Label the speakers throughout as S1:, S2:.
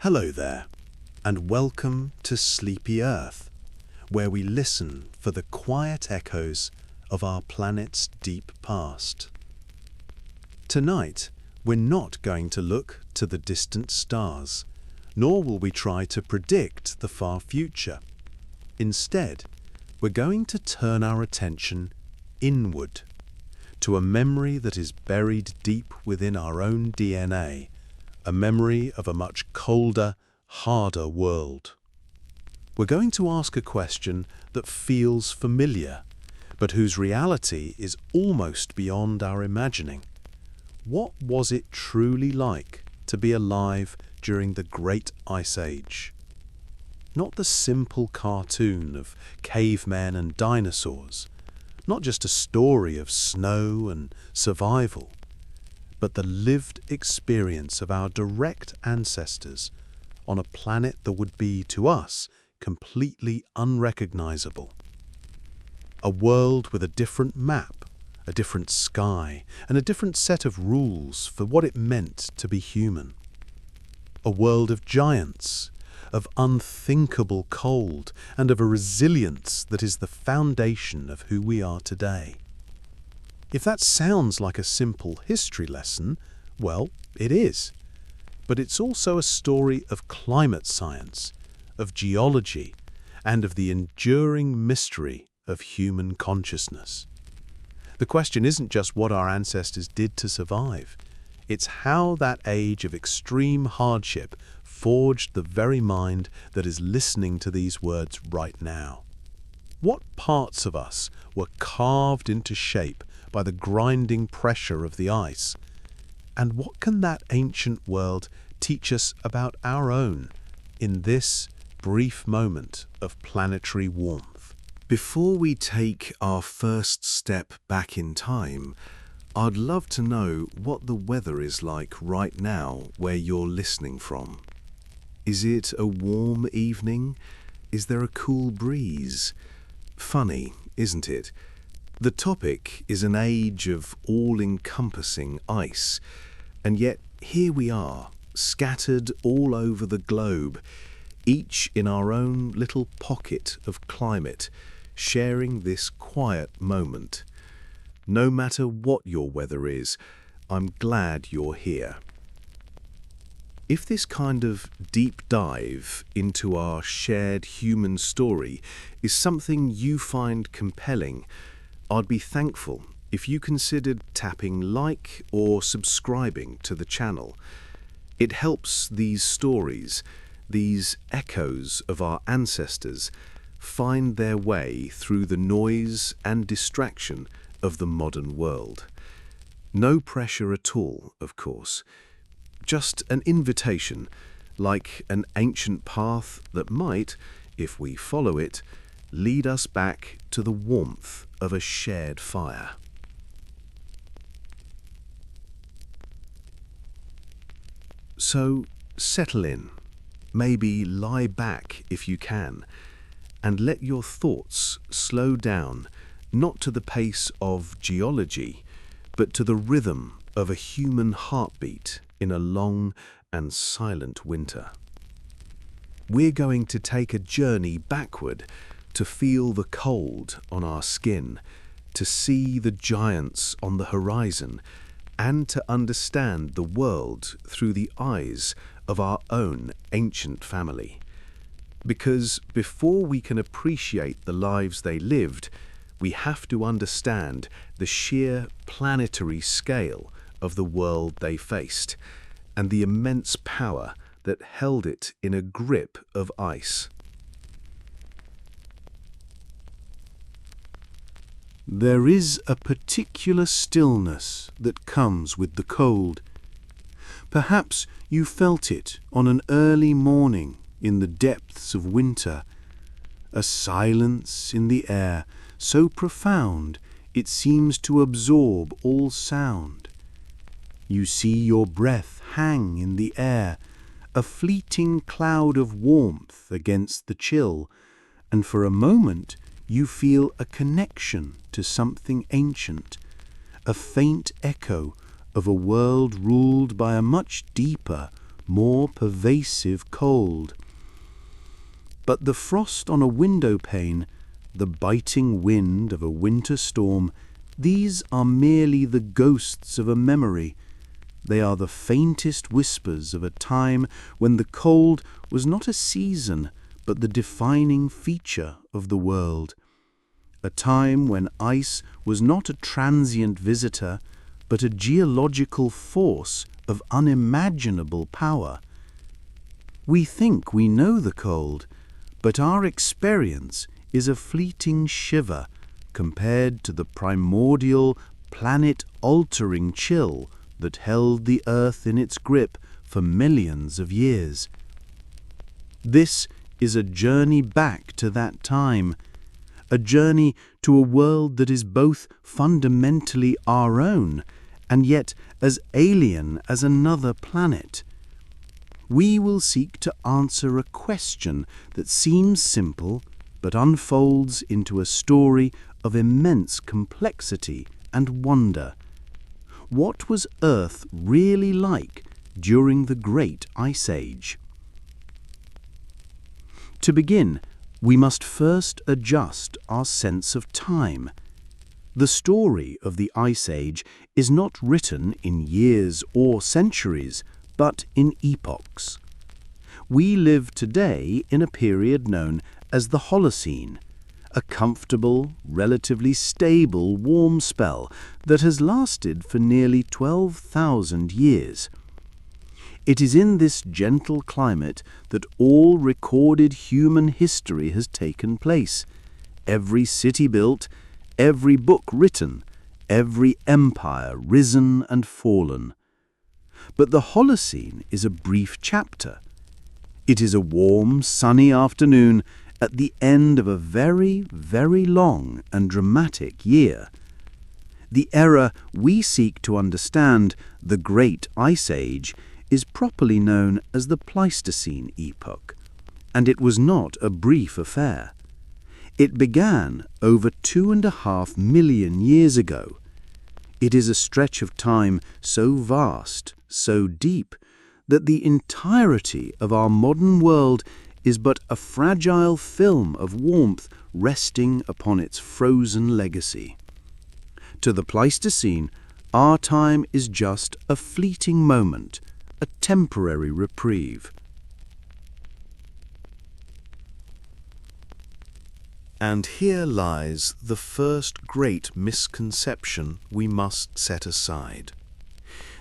S1: Hello there, and welcome to Sleepy Earth, where we listen for the quiet echoes of our planet's deep past. Tonight, we're not going to look to the distant stars, nor will we try to predict the far future. Instead, we're going to turn our attention inward, to a memory that is buried deep within our own DNA, a memory of a much colder, harder world. We're going to ask a question that feels familiar, but whose reality is almost beyond our imagining. What was it truly like to be alive during the Great Ice Age? Not the simple cartoon of cavemen and dinosaurs, not just a story of snow and survival, but the lived experience of our direct ancestors on a planet that would be, to us, completely unrecognizable. A world with a different map, a different sky, and a different set of rules for what it meant to be human. A world of giants, of unthinkable cold, and of a resilience that is the foundation of who we are today. If that sounds like a simple history lesson, well, it is. But it's also a story of climate science, of geology, and of the enduring mystery of human consciousness. The question isn't just what our ancestors did to survive. It's how that age of extreme hardship forged the very mind that is listening to these words right now. What parts of us were carved into shape by the grinding pressure of the ice? And what can that ancient world teach us about our own in this brief moment of planetary warmth?
S2: Before we take our first step back in time, I'd love to know what the weather is like right now where you're listening from. Is it a warm evening? Is there a cool breeze? Funny, isn't it? The topic is an age of all-encompassing ice, and yet here we are, scattered all over the globe, each in our own little pocket of climate, sharing this quiet moment. No matter what your weather is, I'm glad you're here. If this kind of deep dive into our shared human story is something you find compelling, I'd be thankful if you considered tapping like or subscribing to the channel. It helps these stories, these echoes of our ancestors, find their way through the noise and distraction of the modern world. No pressure at all, of course. Just an invitation, like an ancient path that might, if we follow it, lead us back to the warmth of a shared fire. So settle in, maybe lie back if you can, and let your thoughts slow down, not to the pace of geology, but to the rhythm of a human heartbeat in a long and silent winter. We're going to take a journey backward to feel the cold on our skin, to see the giants on the horizon, and to understand the world through the eyes of our own ancient family. Because before we can appreciate the lives they lived, we have to understand the sheer planetary scale of the world they faced, and the immense power that held it in a grip of ice.
S1: There is a particular stillness that comes with the cold. Perhaps you felt it on an early morning in the depths of winter, a silence in the air so profound it seems to absorb all sound. You see your breath hang in the air, a fleeting cloud of warmth against the chill, and for a moment you feel a connection to something ancient, a faint echo of a world ruled by a much deeper,
S3: more pervasive cold. But the frost on a window pane, the biting wind of a winter storm, these are merely the ghosts of a memory. They are the faintest whispers of a time when the cold was not a season, but the defining feature of the world. A time when ice was not a transient visitor, but a geological force of unimaginable power. We think we know the cold, but our experience is a fleeting shiver compared to the primordial, planet-altering chill that held the earth in its grip for millions of years. This is a journey back to that time, a journey to a world that is both fundamentally our own and yet as alien as another planet. We will seek to answer a question that seems simple but unfolds into a story of immense complexity and wonder. What was Earth really like during the Great Ice Age? To begin, we must first adjust our sense of time. The story of the Ice Age is not written in years or centuries, but in epochs. We live today in a period known as the Holocene, a comfortable, relatively stable warm spell that has lasted for nearly 12,000 years. It is in this gentle climate that all recorded human history has taken place. Every city built, every book written, every empire risen and fallen. But the Holocene is a brief chapter. It is a warm, sunny afternoon at the end of a very, very long and dramatic year. The era we seek to understand, the Great Ice Age, is properly known as the Pleistocene epoch, and it was not a brief affair. It began over 2.5 million years ago. It is a stretch of time so vast, so deep, that the entirety of our modern world is but a fragile film of warmth resting upon its frozen legacy. To the Pleistocene, our time is just a fleeting moment, a temporary reprieve.
S2: And here lies the first great misconception we must set aside.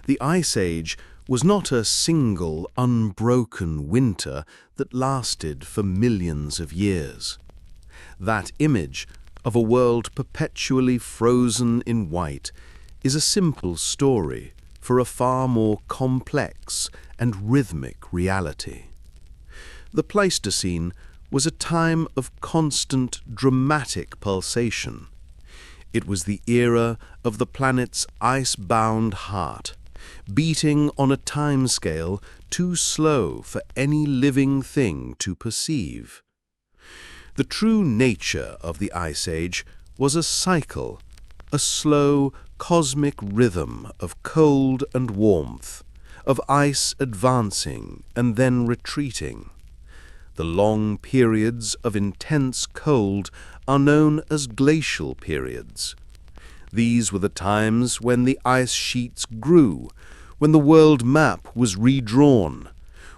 S2: The Ice Age was not a single, unbroken winter that lasted for millions of years. That image of a world perpetually frozen in white is a simple story for a far more complex and rhythmic reality. The Pleistocene was a time of constant, dramatic pulsation. It was the era of the planet's ice-bound heart, beating on a timescale too slow for any living thing to perceive. The true nature of the Ice Age was a cycle, a slow, cosmic rhythm of cold and warmth, of ice advancing and then retreating. The long periods of intense cold are known as glacial periods. These were the times when the ice sheets grew, when the world map was redrawn,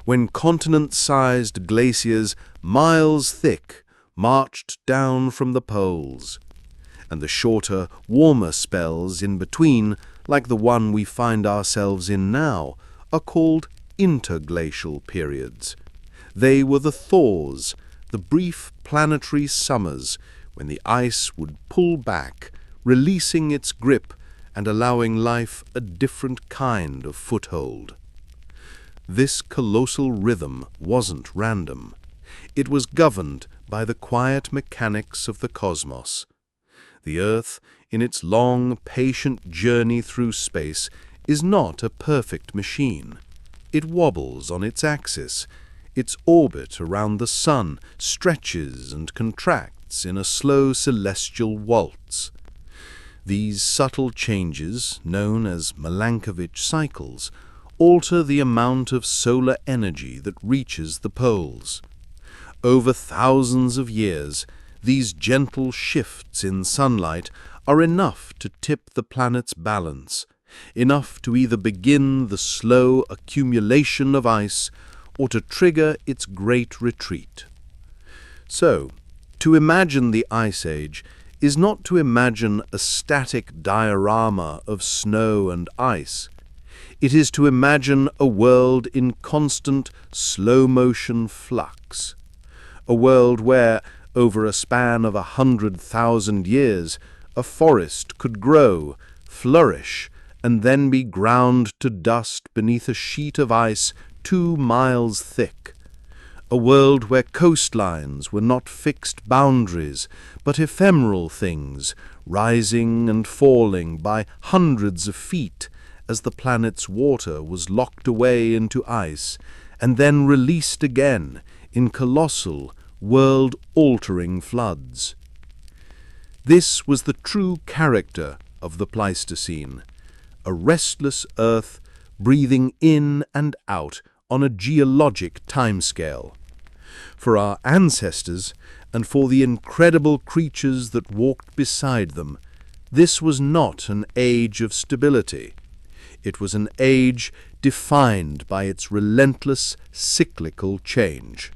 S2: when continent-sized glaciers, miles thick, marched down from the poles. And the shorter, warmer spells in between, like the one we find ourselves in now, are called interglacial periods. They were the thaws, the brief planetary summers, when the ice would pull back, releasing its grip and allowing life a different kind of foothold. This colossal rhythm wasn't random. It was governed by the quiet mechanics of the cosmos. The Earth, in its long, patient journey through space, is not a perfect machine. It wobbles on its axis. Its orbit around the Sun stretches and contracts in a slow celestial waltz. These subtle changes, known as Milankovitch cycles,
S3: alter the amount of solar energy that reaches the poles. Over thousands of years, these gentle shifts in sunlight are enough to tip the planet's balance, enough to either begin the slow accumulation of ice or to trigger its great retreat. So, to imagine the Ice Age is not to imagine a static diorama of snow and ice. It is to imagine a world in constant, slow-motion flux. A world where, over a span of 100,000 years, a forest could grow, flourish, and then be ground to dust beneath a sheet of ice 2 miles thick. A world where coastlines were not fixed boundaries, but ephemeral things, rising and falling by hundreds of feet as the planet's water was locked away into ice and then released again in colossal, world-altering floods. This was the true character of the Pleistocene, a restless Earth breathing in and out on a geologic timescale. For our ancestors, and for the incredible creatures that walked beside them, this was not an age of stability. It was an age defined by its relentless cyclical change.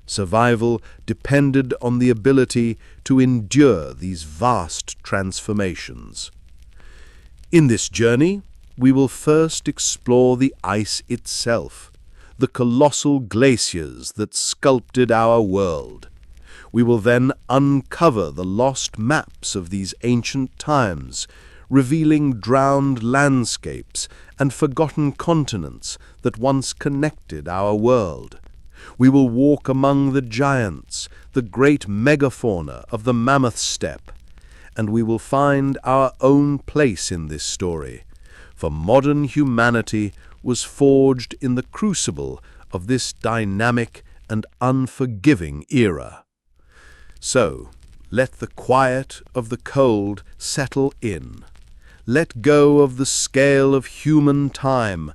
S3: Survival depended on the ability to endure these vast transformations. In this journey, we will first explore the ice itself, the colossal glaciers that sculpted our world. We will then uncover the lost maps of these ancient times, revealing drowned landscapes and forgotten continents that once connected our world. We will walk among the giants, the great megafauna of the Mammoth Steppe, and we will find our own place in this story, for modern humanity was forged in the crucible of this dynamic and unforgiving era. So, let the quiet of the cold settle in. Let go of the scale of human time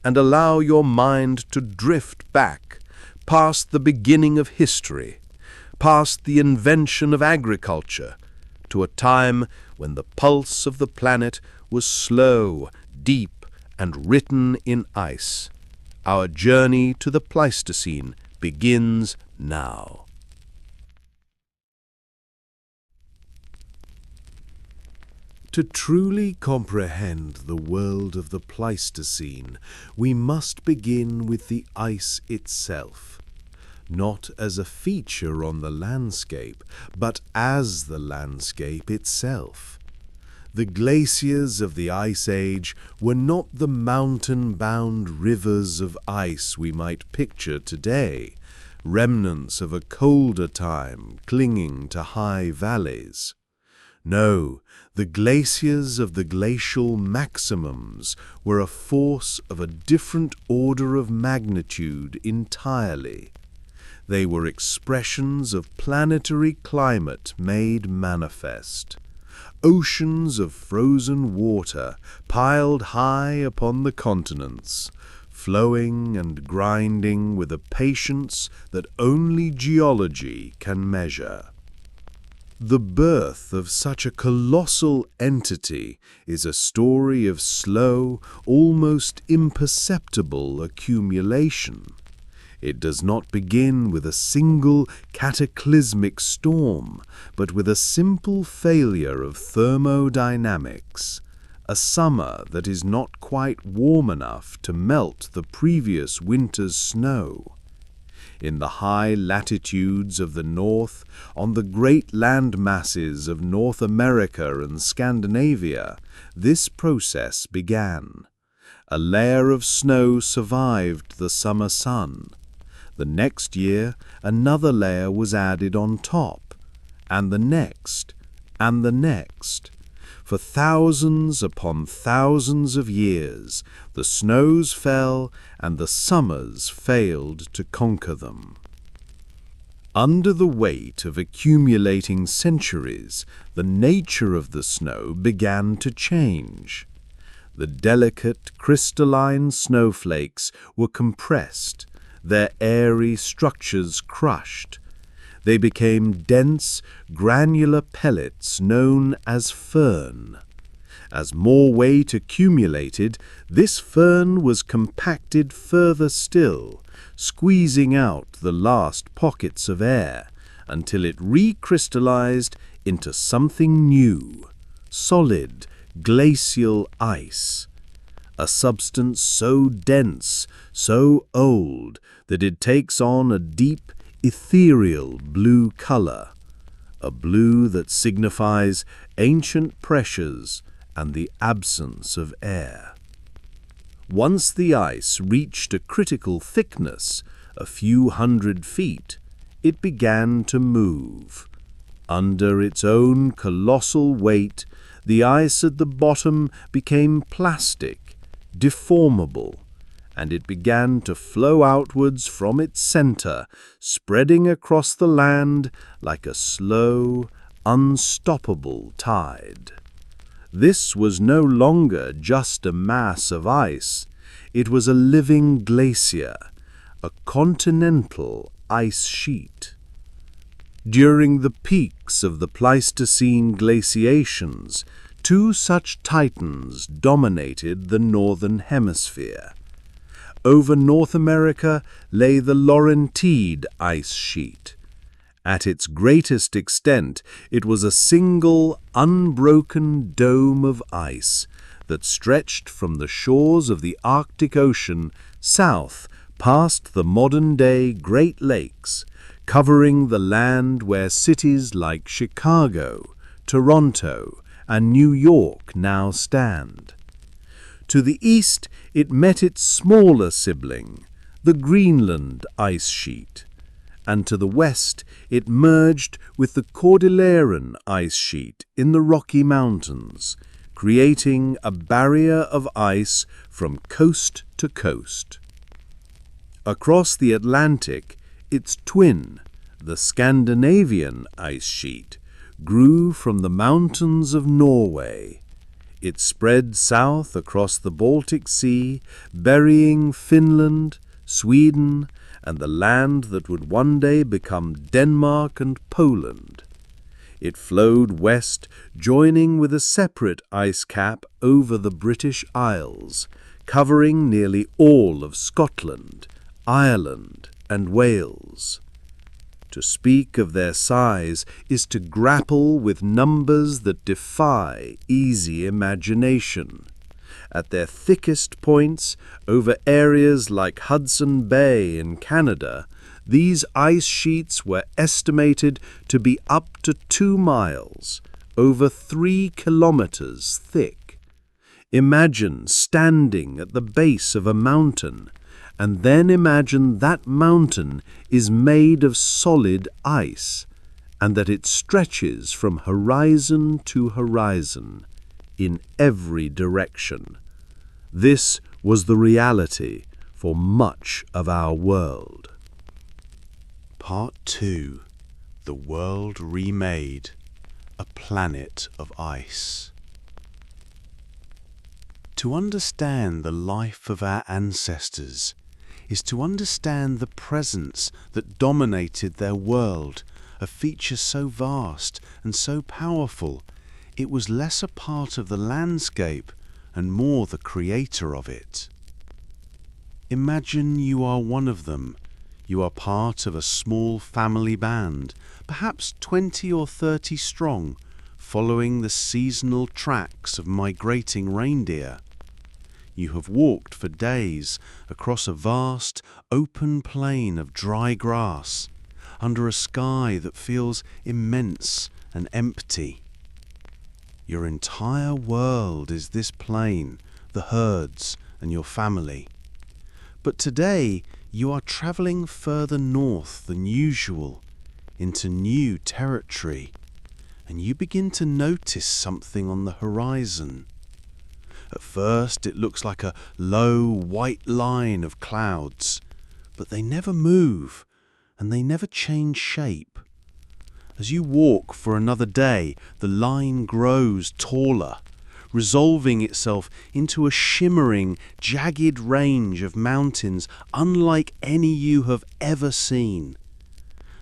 S3: and allow your mind to drift back, past the beginning of history, past the invention of agriculture, to a time when the pulse of the planet was slow, deep, and written in ice. Our journey to the Pleistocene begins now.
S2: To truly comprehend the world of the Pleistocene, we must begin with the ice itself, not as a feature on the landscape, but as the landscape itself. The glaciers of the Ice Age were not the mountain-bound rivers of ice we might picture today, remnants of a colder time clinging to high valleys. No, the glaciers of the glacial maximums were a force of a different order of magnitude entirely. They were expressions of planetary climate made manifest. Oceans of frozen water piled high upon the continents, flowing and grinding with a patience that only geology can measure. The birth of such a colossal entity is a story of slow, almost imperceptible accumulation. It does not begin with a single cataclysmic storm, but with a simple failure of thermodynamics, a summer that is not quite warm enough to melt the previous winter's snow. In the high latitudes of the north, on the great land masses of North America and Scandinavia, this process began. A layer of snow survived the summer sun. The next year, another layer was added on top, and the next, and the next. For thousands upon thousands of years, the snows fell and the summers failed to conquer them. Under the weight of accumulating centuries, the nature of the snow began to change. The delicate, crystalline snowflakes were compressed, their airy structures crushed. They became dense, granular pellets known as firn. As more weight accumulated, this firn was compacted further still, squeezing out the last pockets of air until it recrystallized into something new, solid, glacial ice. A substance so dense, so old, that it takes on a deep, ethereal blue color, a blue that signifies ancient pressures and the absence of air. Once the ice reached a critical thickness, a few 100 feet, it began to move. Under its own colossal weight, the ice at the bottom became plastic, deformable, and it began to flow outwards from its center, spreading across the land like a slow, unstoppable tide. This was no longer just a mass of ice. It was a living glacier, a continental ice sheet. During the peaks of the Pleistocene glaciations, two such titans dominated the northern hemisphere. Over North America lay the Laurentide ice sheet. At its greatest extent, it was a single, unbroken dome of ice that stretched from the shores of the Arctic Ocean south past the modern-day Great Lakes, covering the land where cities like Chicago, Toronto, and New York now stand. To the east, it met its smaller sibling, the Greenland ice sheet, and to the west it merged with the Cordilleran ice sheet in the Rocky Mountains, creating a barrier of ice from coast to coast. Across the Atlantic, its twin, the Scandinavian ice sheet, grew from the mountains of Norway. It spread south across the Baltic Sea, burying Finland, Sweden, and the land that would one day become Denmark and Poland. It flowed west, joining with a separate ice cap over the British Isles, covering nearly all of Scotland, Ireland, and Wales. To speak of their size is to grapple with numbers that defy easy imagination. At their thickest points, over areas like Hudson Bay in Canada, these ice sheets were estimated to be up to 2 miles, over 3 kilometers thick. Imagine standing at the base of a mountain, and then imagine that mountain is made of solid ice, and that it stretches from horizon to horizon, in every direction. This was the reality for much of our world.
S1: Part 2. The World Remade. A Planet of Ice. To understand the life of our ancestors is to understand the presence that dominated their world, a feature so vast and so powerful, it was less a part of the landscape and more the creator of it. Imagine you are one of them. You are part of a small family band, perhaps 20 or 30 strong, following the seasonal tracks of migrating reindeer. You have walked for days across a vast, open plain of dry grass, under a sky that feels immense and empty. Your entire world is this plain, the herds, and your family. But today you are traveling further north than usual, into new territory, and you begin to notice something on the horizon. At first it looks like a low white line of clouds, but they never move and they never change shape. As you walk for another day, the line grows taller,
S3: resolving itself into a shimmering, jagged range of mountains unlike any you have ever seen.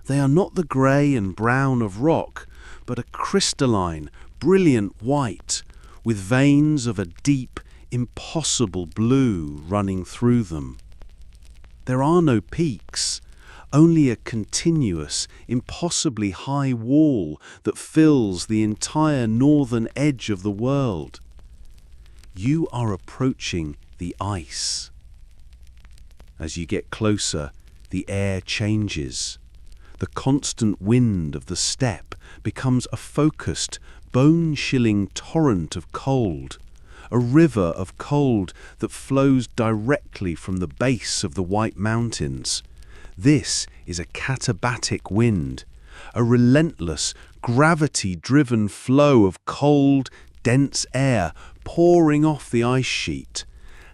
S3: They are not the grey and brown of rock, but a crystalline, brilliant white, with veins of a deep, impossible blue running through them. There are no peaks, only a continuous, impossibly high wall that fills the entire northern edge of the world. You are approaching the ice. As you get closer, the air changes. The constant wind of the steppe becomes a focused, bone-chilling torrent of cold, a river of cold that flows directly from the base of the White Mountains. This is a katabatic wind, a relentless, gravity-driven flow of cold, dense air pouring off the ice sheet.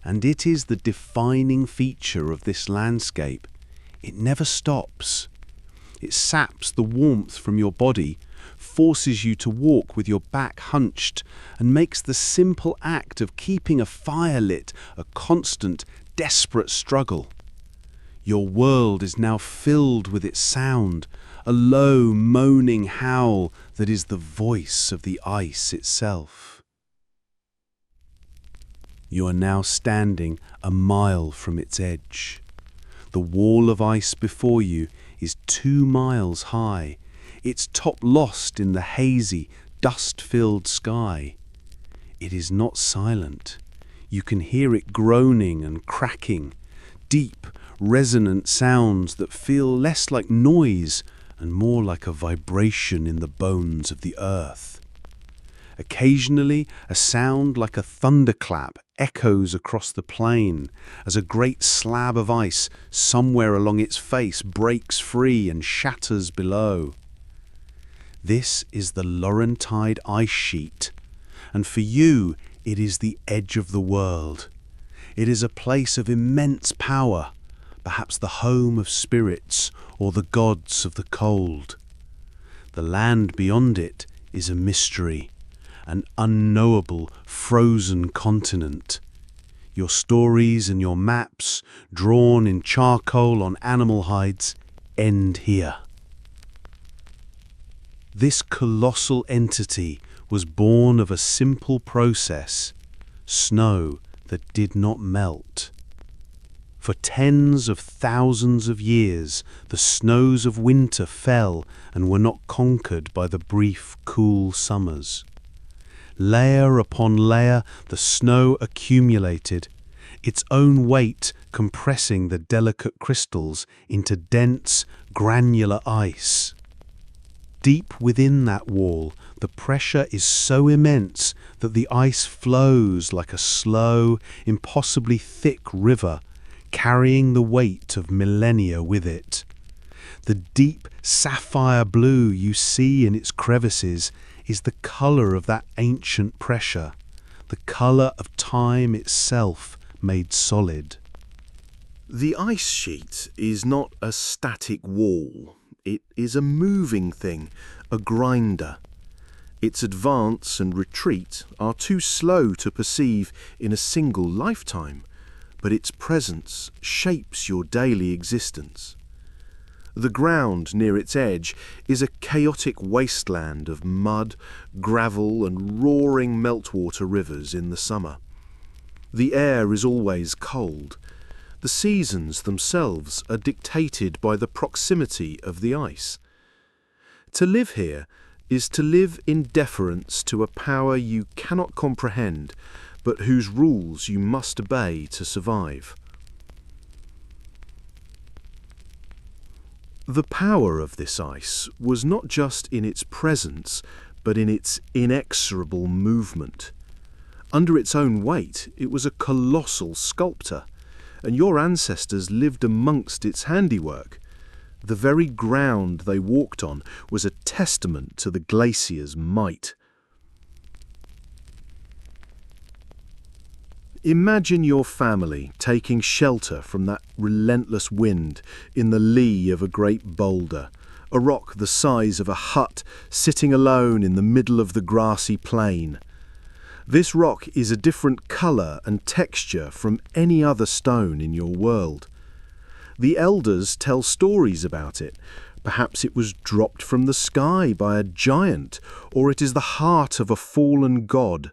S3: And it is the defining feature of this landscape. It never stops. It saps the warmth from your body, forces you to walk with your back hunched, and makes the simple act of keeping a fire lit a constant, desperate struggle. Your world is now filled with its sound, a low, moaning howl that is the voice of the ice itself. You are now standing a mile from its edge. The wall of ice before you is 2 miles high, its top lost in the hazy, dust-filled sky. It is not silent. You can hear it groaning and cracking, deep, resonant sounds that feel less like noise and more like a vibration in the bones of the earth. Occasionally, a sound like a thunderclap echoes across the plain as a great slab of ice somewhere along its face breaks free and shatters below. This is the Laurentide ice sheet, and for you it is the edge of the world. It is a place of immense power, perhaps the home of spirits or the gods of the cold. The land beyond it is a mystery, an unknowable, frozen continent. Your stories and your maps, drawn in charcoal on animal hides, end here. This colossal entity was born of a simple process, snow that did not melt. For tens of thousands of years, the snows of winter fell and were not conquered by the brief, cool summers. Layer upon layer, the snow accumulated, its own weight compressing the delicate crystals into dense, granular ice. Deep within that wall, the pressure is so immense that the ice flows like a slow, impossibly thick river, carrying the weight of millennia with it. The deep sapphire blue you see in its crevices is the colour of that ancient pressure, the colour of time itself made solid.
S2: The ice sheet is not a static wall. It is a moving thing, a grinder. Its advance and retreat are too slow to perceive in a single lifetime, but its presence shapes your daily existence. The ground near its edge is a chaotic wasteland of mud, gravel and roaring meltwater rivers in the summer. The air is always cold. The seasons themselves are dictated by the proximity of the ice. To live here is to live in deference to a power you cannot comprehend, but whose rules you must obey to survive. The power of this ice was not just in its presence, but in its inexorable movement. Under its own weight, it was a colossal sculptor, and your ancestors lived amongst its handiwork. The very ground they walked on was a testament to the glacier's might. Imagine your family taking shelter from that relentless wind in the lee of a great boulder, a rock the size of a hut sitting alone in the middle of the grassy plain.
S3: This rock is a different color and texture from any other stone in your world. The elders tell stories about it. Perhaps it was dropped from the sky by a giant, or it is the heart of a fallen god.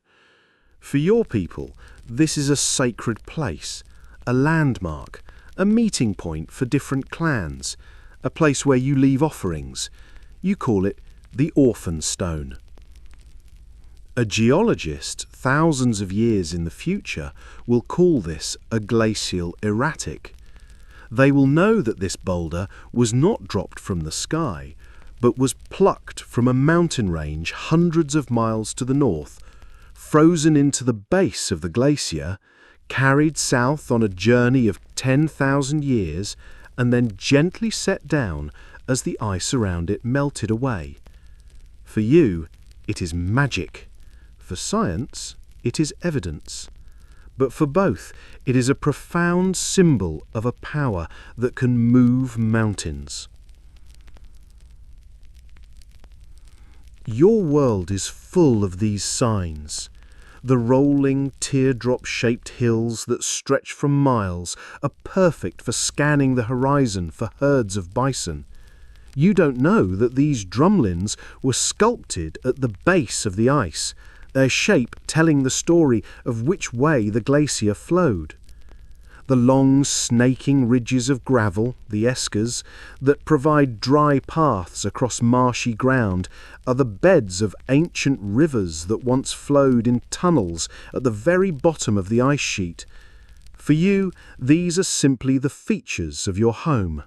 S3: For your people, this is a sacred place, a landmark, a meeting point for different clans, a place where you leave offerings. You call it the Orphan Stone. A geologist, thousands of years in the future, will call this a glacial erratic. They will know that this boulder was not dropped from the sky, but was plucked from a mountain range hundreds of miles to the north, frozen into the base of the glacier, carried south on a journey of 10,000 years, and then gently set down as the ice around it melted away. For you, it is magic. For science, it is evidence. But for both, it is a profound symbol of a power that can move mountains. Your world is full of these signs. The rolling, teardrop-shaped hills that stretch for miles are perfect for scanning the horizon for herds of bison. You don't know that these drumlins were sculpted at the base of the ice, their shape telling the story of which way the glacier flowed. The long, snaking ridges of gravel, the eskers, that provide dry paths across marshy ground are the beds of ancient rivers that once flowed in tunnels at the very bottom of the ice sheet. For you, these are simply the features of your home.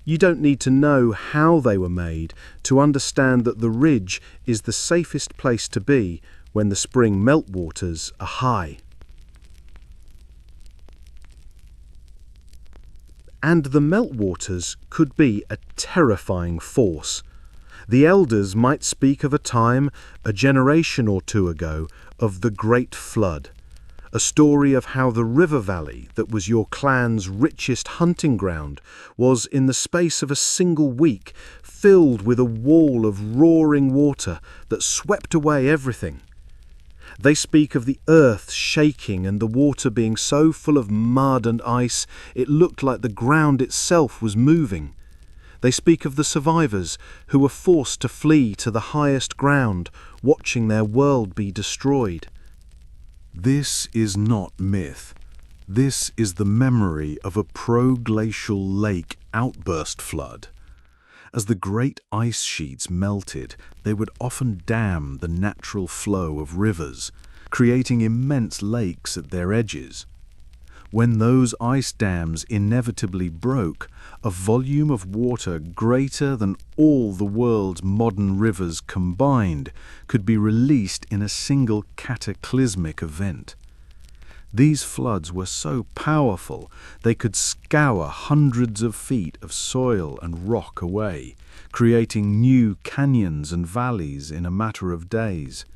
S3: You don't need to know how they were made to understand that the ridge is the safest place to be when the spring meltwaters are high. And the meltwaters could be a terrifying force. The elders might speak of a time, a generation or two ago, of the Great Flood, a story of how the river valley that was your clan's richest hunting ground was, in the space of a single week, filled with a wall of roaring water that swept away everything. They speak of the earth shaking and the water being so full of mud and ice it looked like the ground itself was moving. They speak of the survivors who were forced to flee to the highest ground, watching their world be destroyed.
S2: This is not myth. This is the memory of a pro-glacial lake outburst flood. As the great ice sheets melted, they would often dam the natural flow of rivers, creating immense lakes at their edges. When those ice dams inevitably broke, a volume of water greater than all the world's modern rivers combined could be released in a single cataclysmic event. These floods were so powerful they could scour hundreds of feet of soil and rock away, creating new canyons and valleys in a matter of days.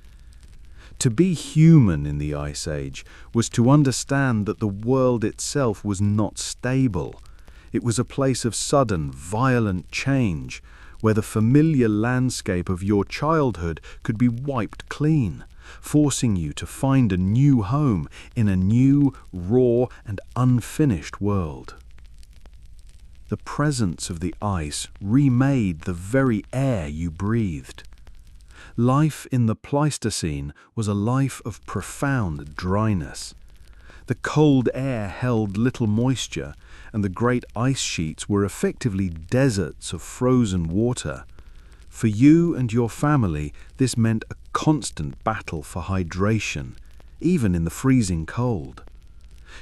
S2: To be human in the Ice Age was to understand that the world itself was not stable. It was a place of sudden, violent change, where the familiar landscape of your childhood could be wiped clean, forcing you to find a new home in a new, raw, and unfinished world. The presence of the ice remade the very air you breathed. Life in the Pleistocene was a life of profound dryness. The cold air held little moisture, and the great ice sheets were effectively deserts of frozen water. For you and your family, this meant a constant battle for hydration, even in the freezing cold.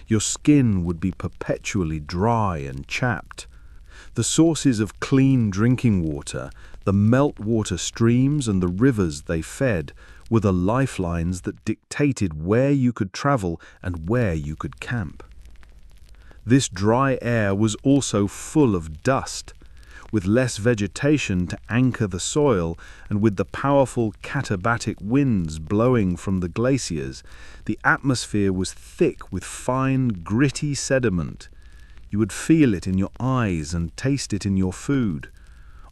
S2: Your skin would be perpetually dry and chapped. The sources of clean drinking water, the meltwater streams and the rivers they fed, were the lifelines that dictated where you could travel and where you could camp. This dry air was also full of dust. With less vegetation to anchor the soil, and with the powerful katabatic winds blowing from the glaciers, the atmosphere was thick with fine, gritty sediment. You would feel it in your eyes and taste it in your food.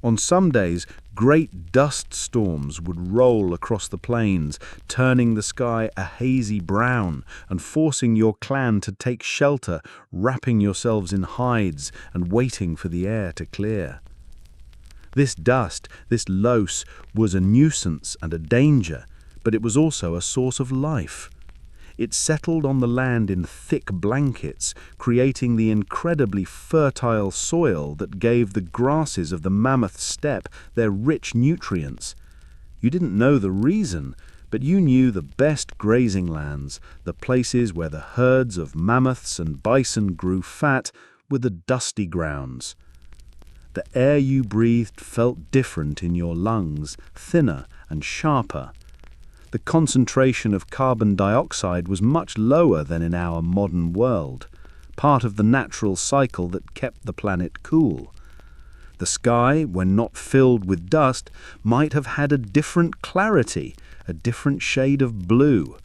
S3: On some days, great dust storms would roll across the plains, turning the sky a hazy brown and forcing your clan to take shelter, wrapping yourselves in hides and waiting for the air to clear. This dust, this loess, was a nuisance and a danger, but it was also a source of life. It settled on the land in thick blankets, creating the incredibly fertile soil that gave the grasses of the Mammoth Steppe their rich nutrients. You didn't know the reason, but you knew the best grazing lands, the places where the herds of mammoths and bison grew fat, were the dusty grounds. The air you breathed felt different in your lungs, thinner and sharper. The concentration of carbon dioxide was much lower than in our modern world, part of the natural cycle that kept the planet cool. The sky, when not filled with dust, might have had a different clarity, a different shade of blue.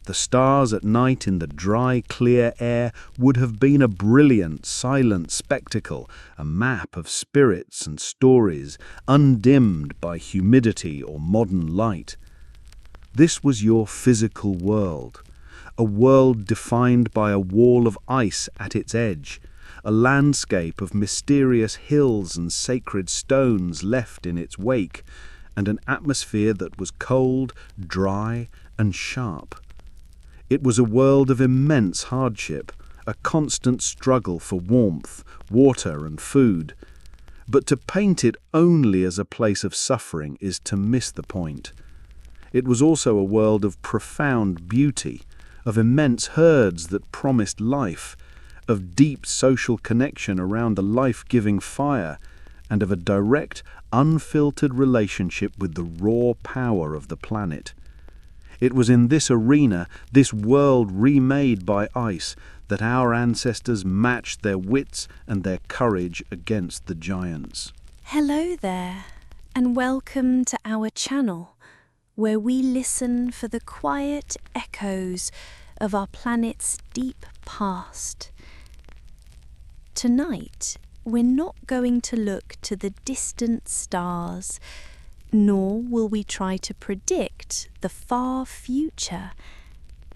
S3: The stars at night in the dry, clear air would have been a brilliant, silent spectacle, a map of spirits and stories, undimmed by humidity or modern light. This was your physical world, a world defined by a wall of ice at its edge, a landscape of mysterious hills and sacred stones left in its wake, and an atmosphere that was cold, dry, and sharp. It was a world of immense hardship, a constant struggle for warmth, water, and food. But to paint it only as a place of suffering is to miss the point. It was also a world of profound beauty, of immense herds that promised life, of deep social connection around a life-giving fire, and of a direct, unfiltered relationship with the raw power of the planet. It was in this arena, this world remade by ice, that our ancestors matched their wits and their courage against the giants.
S4: Hello there, and welcome to our channel, where we listen for the quiet echoes of our planet's deep past. Tonight, we're not going to look to the distant stars, nor will we try to predict the far future.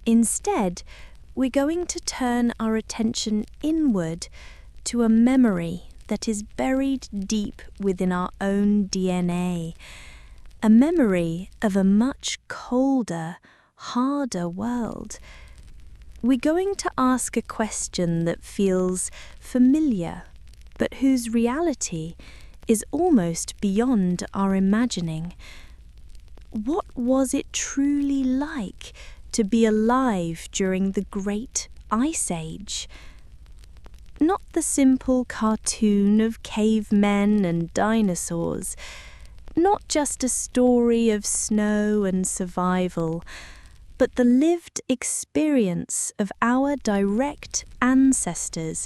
S4: Instead, we're going to turn our attention inward to a memory that is buried deep within our own DNA. A memory of a much colder, harder world. We're going to ask a question that feels familiar, but whose reality is almost beyond our imagining. What was it truly like to be alive during the Great Ice Age? Not the simple cartoon of cavemen and dinosaurs, not just a story of snow and survival, but the lived experience of our direct ancestors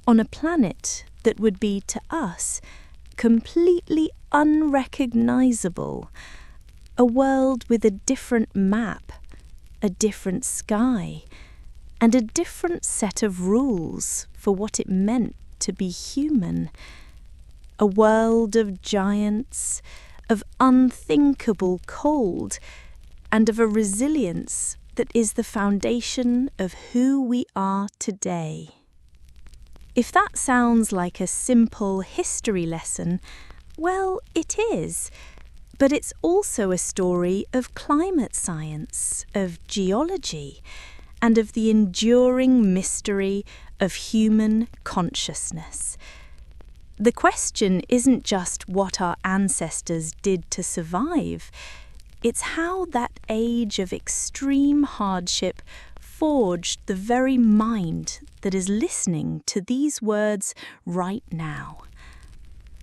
S4: on a planet that would be to us completely unrecognizable, a world with a different map, a different sky, and a different set of rules for what it meant to be human. A world of giants, of unthinkable cold, and of a resilience that is the foundation of who we are today. If that sounds like a simple history lesson, well, it is. But it's also a story of climate science, of geology, and of the enduring mystery of human consciousness. The question isn't just what our ancestors did to survive, it's how that age of extreme hardship forged the very mind that is listening to these words right now.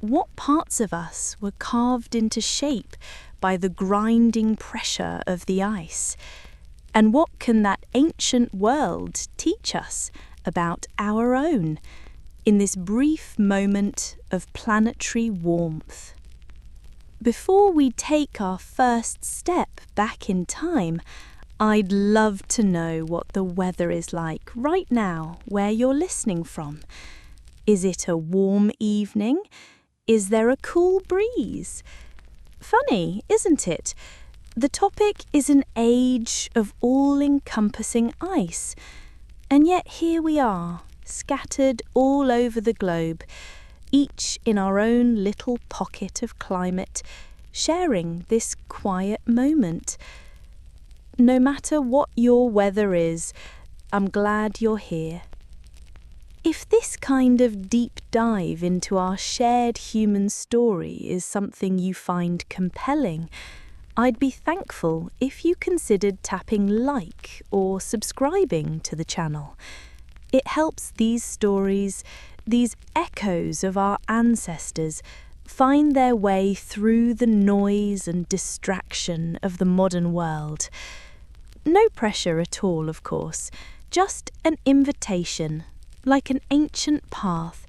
S4: What parts of us were carved into shape by the grinding pressure of the ice? And what can that ancient world teach us about our own in this brief moment of planetary warmth? Before we take our first step back in time, I'd love to know what the weather is like right now where you're listening from. Is it a warm evening? Is there a cool breeze? Funny, isn't it? The topic is an age of all-encompassing ice, and yet here we are, scattered all over the globe, each in our own little pocket of climate, sharing this quiet moment. No matter what your weather is, I'm glad you're here. If this kind of deep dive into our shared human story is something you find compelling, I'd be thankful if you considered tapping like or subscribing to the channel. It helps these stories, these echoes of our ancestors, find their way through the noise and distraction of the modern world. No pressure at all, of course, just an invitation, like an ancient path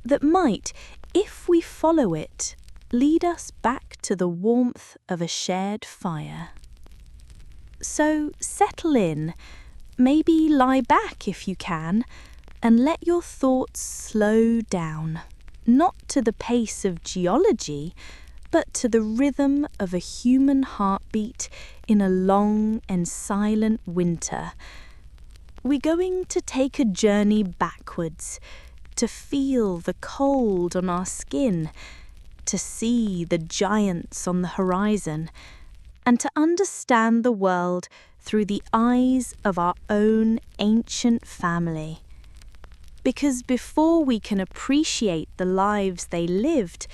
S4: that might, if we follow it, lead us back to the warmth of a shared fire. So settle in, maybe lie back if you can, and let your thoughts slow down, not to the pace of geology, but to the rhythm of a human heartbeat in a long and silent winter. We're going to take a journey backwards, to feel the cold on our skin, to see the giants on the horizon, and to understand the world through the eyes of our own ancient family. Because before we can appreciate the lives they lived,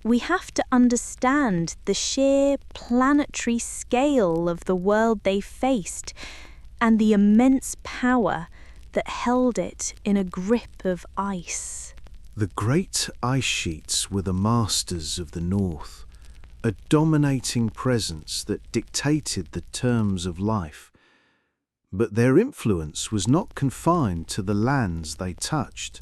S4: we have to understand the sheer planetary scale of the world they faced and the immense power that held it in a grip of ice.
S2: The great ice sheets were the masters of the North, a dominating presence that dictated the terms of life. But their influence was not confined to the lands they touched.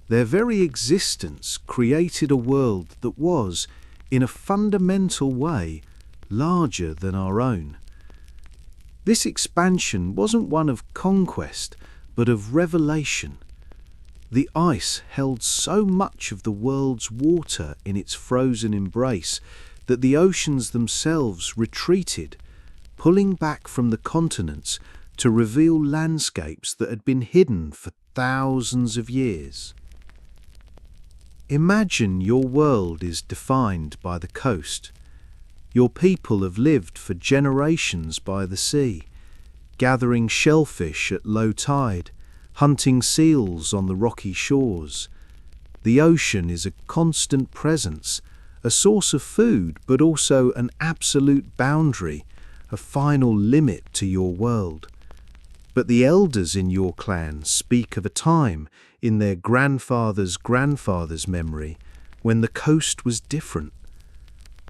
S2: Their very existence created a world that was, in a fundamental way, larger than our own. This expansion wasn't one of conquest, but of revelation. The ice held so much of the world's water in its frozen embrace that the oceans themselves retreated, pulling back from the continents to reveal landscapes that had been hidden for thousands of years. Imagine your world is defined by the coast. Your people have lived for generations by the sea, gathering shellfish at low tide, hunting seals on the rocky shores. The ocean is a constant presence, a source of food, but also an absolute boundary, a final limit to your world. But the elders in your clan speak of a time in their grandfather's grandfather's memory when the coast was different.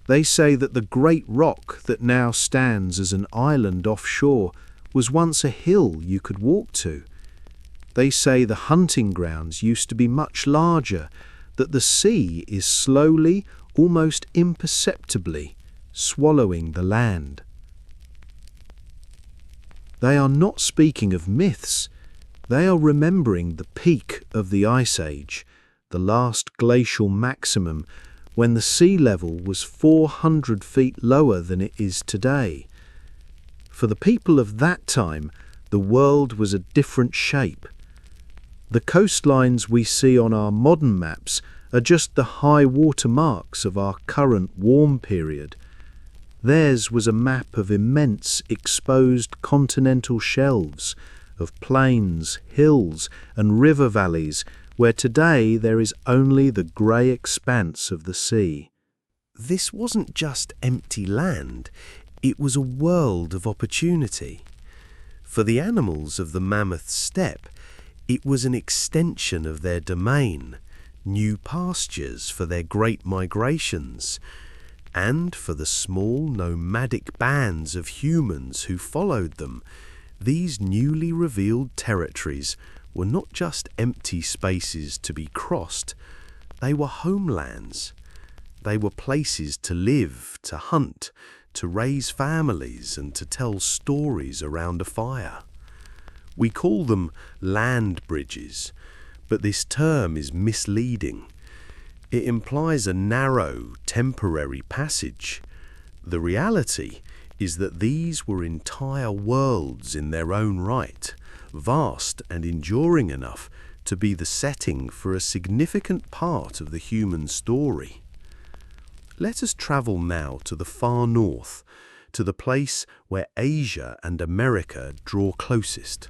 S2: They say that the great rock that now stands as an island offshore was once a hill you could walk to. They say the hunting grounds used to be much larger, that the sea is slowly, almost imperceptibly, swallowing the land. They are not speaking of myths. They are remembering the peak of the Ice Age, the last glacial maximum, when the sea level was 400 feet lower than it is today. For the people of that time, the world was a different shape. The coastlines we see on our modern maps are just the high water marks of our current warm period. Theirs was a map of immense exposed continental shelves, of plains, hills and river valleys, where today there is only the grey expanse of the sea. This wasn't just empty land, it was a world of opportunity. For the animals of the Mammoth Steppe, it was an extension of their domain, new pastures for their great migrations, and for the small nomadic bands of humans who followed them, these newly revealed territories were not just empty spaces to be crossed, they were homelands. They were places to live, to hunt, to raise families and to tell stories around a fire. We call them land bridges, but this term is misleading.
S3: It implies a narrow, temporary passage. The reality is that these were entire worlds in their own right, vast and enduring enough to be the setting for a significant part of the human story. Let us travel now to the far north, to the place where Asia and America draw closest.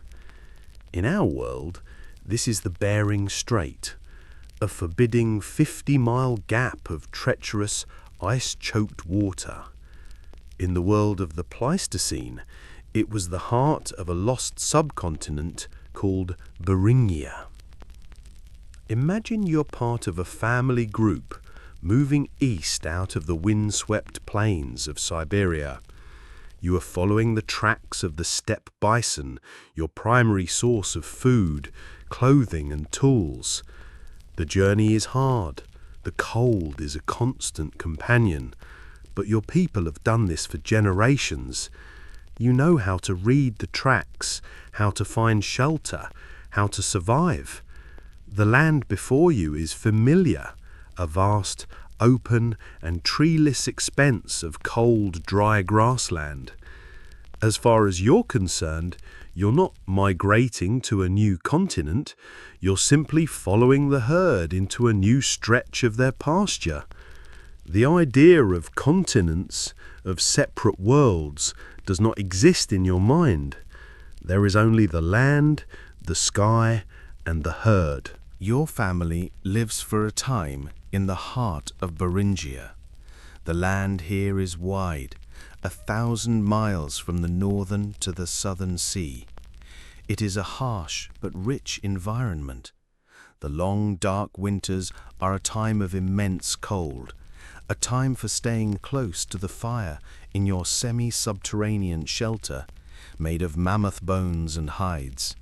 S3: In our world, this is the Bering Strait, a forbidding 50-mile gap of treacherous, ice-choked water. In the world of the Pleistocene, it was the heart of a lost subcontinent called Beringia. Imagine you're part of a family group moving east out of the windswept plains of Siberia. You are following the tracks of the steppe bison, your primary source of food, clothing and tools. The journey is hard, the cold is a constant companion, but your people have done this for generations. You know how to read the tracks, how to find shelter, how to survive. The land before you is familiar, a vast, open and treeless expanse of cold, dry grassland. As far as you're concerned, you're not migrating to a new continent, you're simply following the herd into a new stretch of their pasture. The idea of continents, of separate worlds, does not exist in your mind. There is only the land, the sky, and the herd.
S2: Your family lives for a time in the heart of Beringia. The land here is wide, 1,000 miles from the northern to the southern sea. It is a harsh but rich environment. The long, dark winters are a time of immense cold, a time for staying close to the fire in your semi-subterranean shelter made of mammoth bones and hides.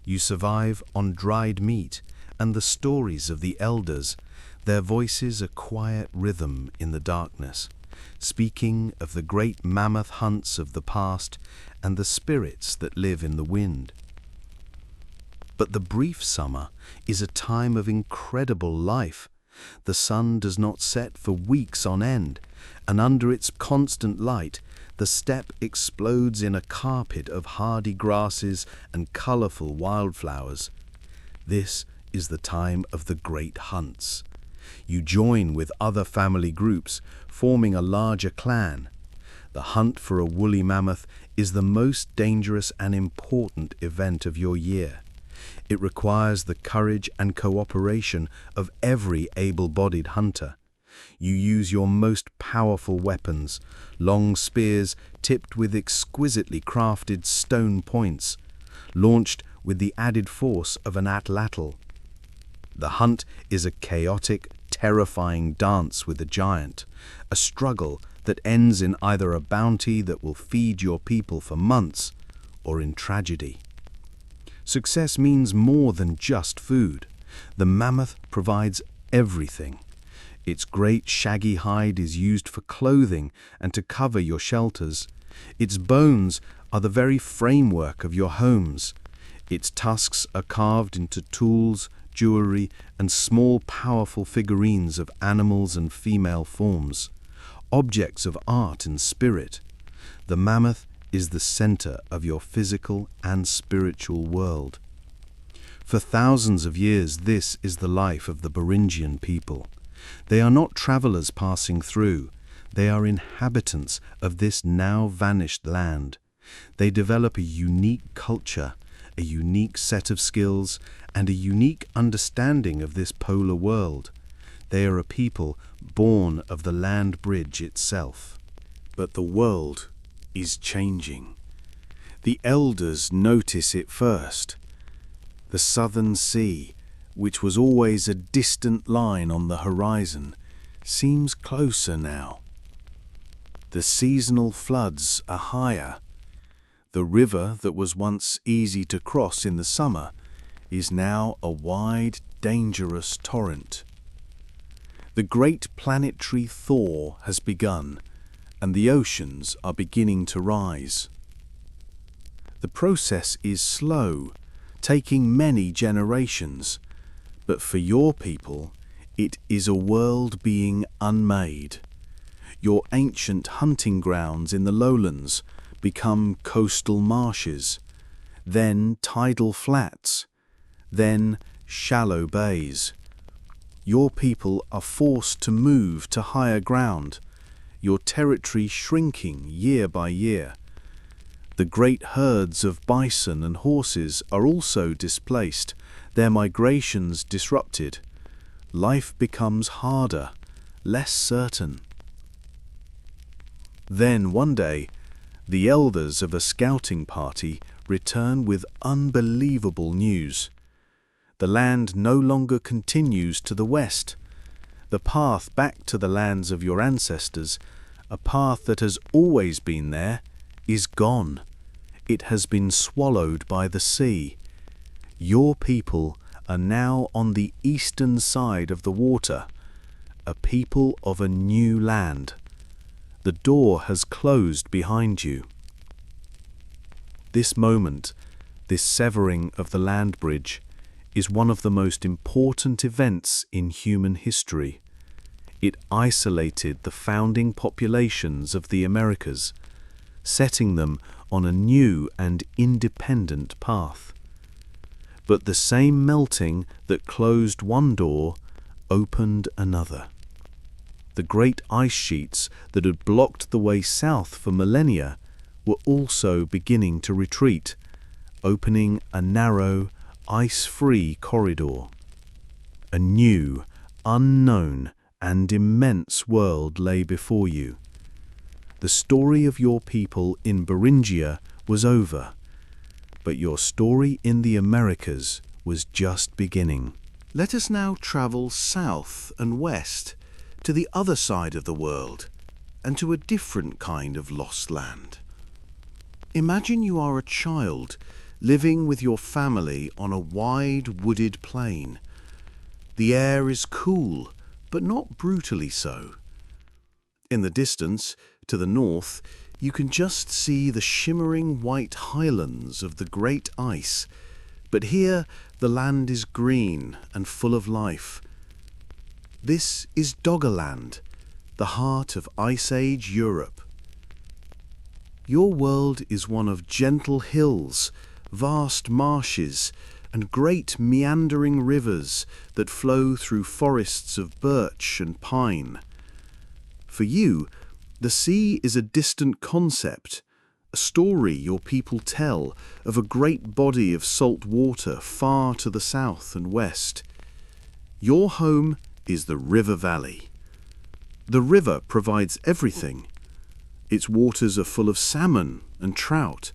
S2: You survive on dried meat and the stories of the elders, their voices a quiet rhythm in the darkness, speaking of the great mammoth hunts of the past and the spirits that live in the wind. But the brief summer is a time of incredible life. The sun does not set for weeks on end, and under its constant light, the steppe explodes in a carpet of hardy grasses and colorful wildflowers. This is the time of the great hunts. You join with other family groups, forming a larger clan. The hunt for a woolly mammoth is the most dangerous and important event of your year. It requires the courage and cooperation of every able-bodied hunter. You use your most powerful weapons, long spears tipped with exquisitely crafted stone points, launched with the added force of an atlatl. The hunt is a chaotic, terrifying dance with a giant, a struggle that ends in either a bounty that will feed your people for months or in tragedy. Success means more than just food. The mammoth provides everything. Its great shaggy hide is used for clothing and to cover your shelters. Its bones are the very framework of your homes. Its tusks are carved into tools, jewelry, and small powerful figurines of animals and female forms, objects of art and spirit. The mammoth is the center of your physical and spiritual world. For thousands of years, this is the life of the Beringian people. They are not travelers passing through. They are inhabitants of this now vanished land. They develop a unique culture, a unique set of skills, and a unique understanding of this polar world. They are a people born of the land bridge itself. But the world is changing. The elders notice it first. The southern sea, which was always a distant line on the horizon, seems closer now. The seasonal floods are higher. The river that was once easy to cross in the summer is now a wide, dangerous torrent. The great planetary thaw has begun, and the oceans are beginning to rise. The process is slow, taking many generations, but for your people,
S3: It is a world being unmade. Your ancient hunting grounds in the lowlands become coastal marshes, then tidal flats, then shallow bays. Your people are forced to move to higher ground, your territory shrinking year by year. The great herds of bison and horses are also displaced, their migrations disrupted. Life becomes harder, less certain. Then one day, the elders of a scouting party return with unbelievable news. The land no longer continues to the west. The path back to the lands of your ancestors, a path that has always been there, is gone. It has been swallowed by the sea. Your people are now on the eastern side of the water, a people of a new land. The door has closed behind you. This moment, this severing of the land bridge, is one of the most important events in human history. It isolated the founding populations of the Americas, setting them on a new and independent path. But the same melting that closed one door opened another. The great ice sheets that had blocked the way south for millennia were also beginning to retreat, opening a narrow, ice-free corridor. A new, unknown, and immense world lay before you. The story of your people in Beringia was over, but your story in the Americas was just beginning. Let us now travel south and west to the other side of the world and to a different kind of lost land. Imagine you are a child living with your family on a wide wooded plain. The air is cool, but not brutally so. In the distance, to the north, you can just see the shimmering white highlands of the great ice, but here the land is green and full of life. This is Doggerland, the heart of Ice Age Europe. Your world is one of gentle hills, vast marshes, and great meandering rivers that flow through forests of birch and pine. For you, the sea is a distant concept, a story your people tell of a great body of salt water far to the south and west. Your home is the river valley. The river provides everything. Its waters are full of salmon and trout.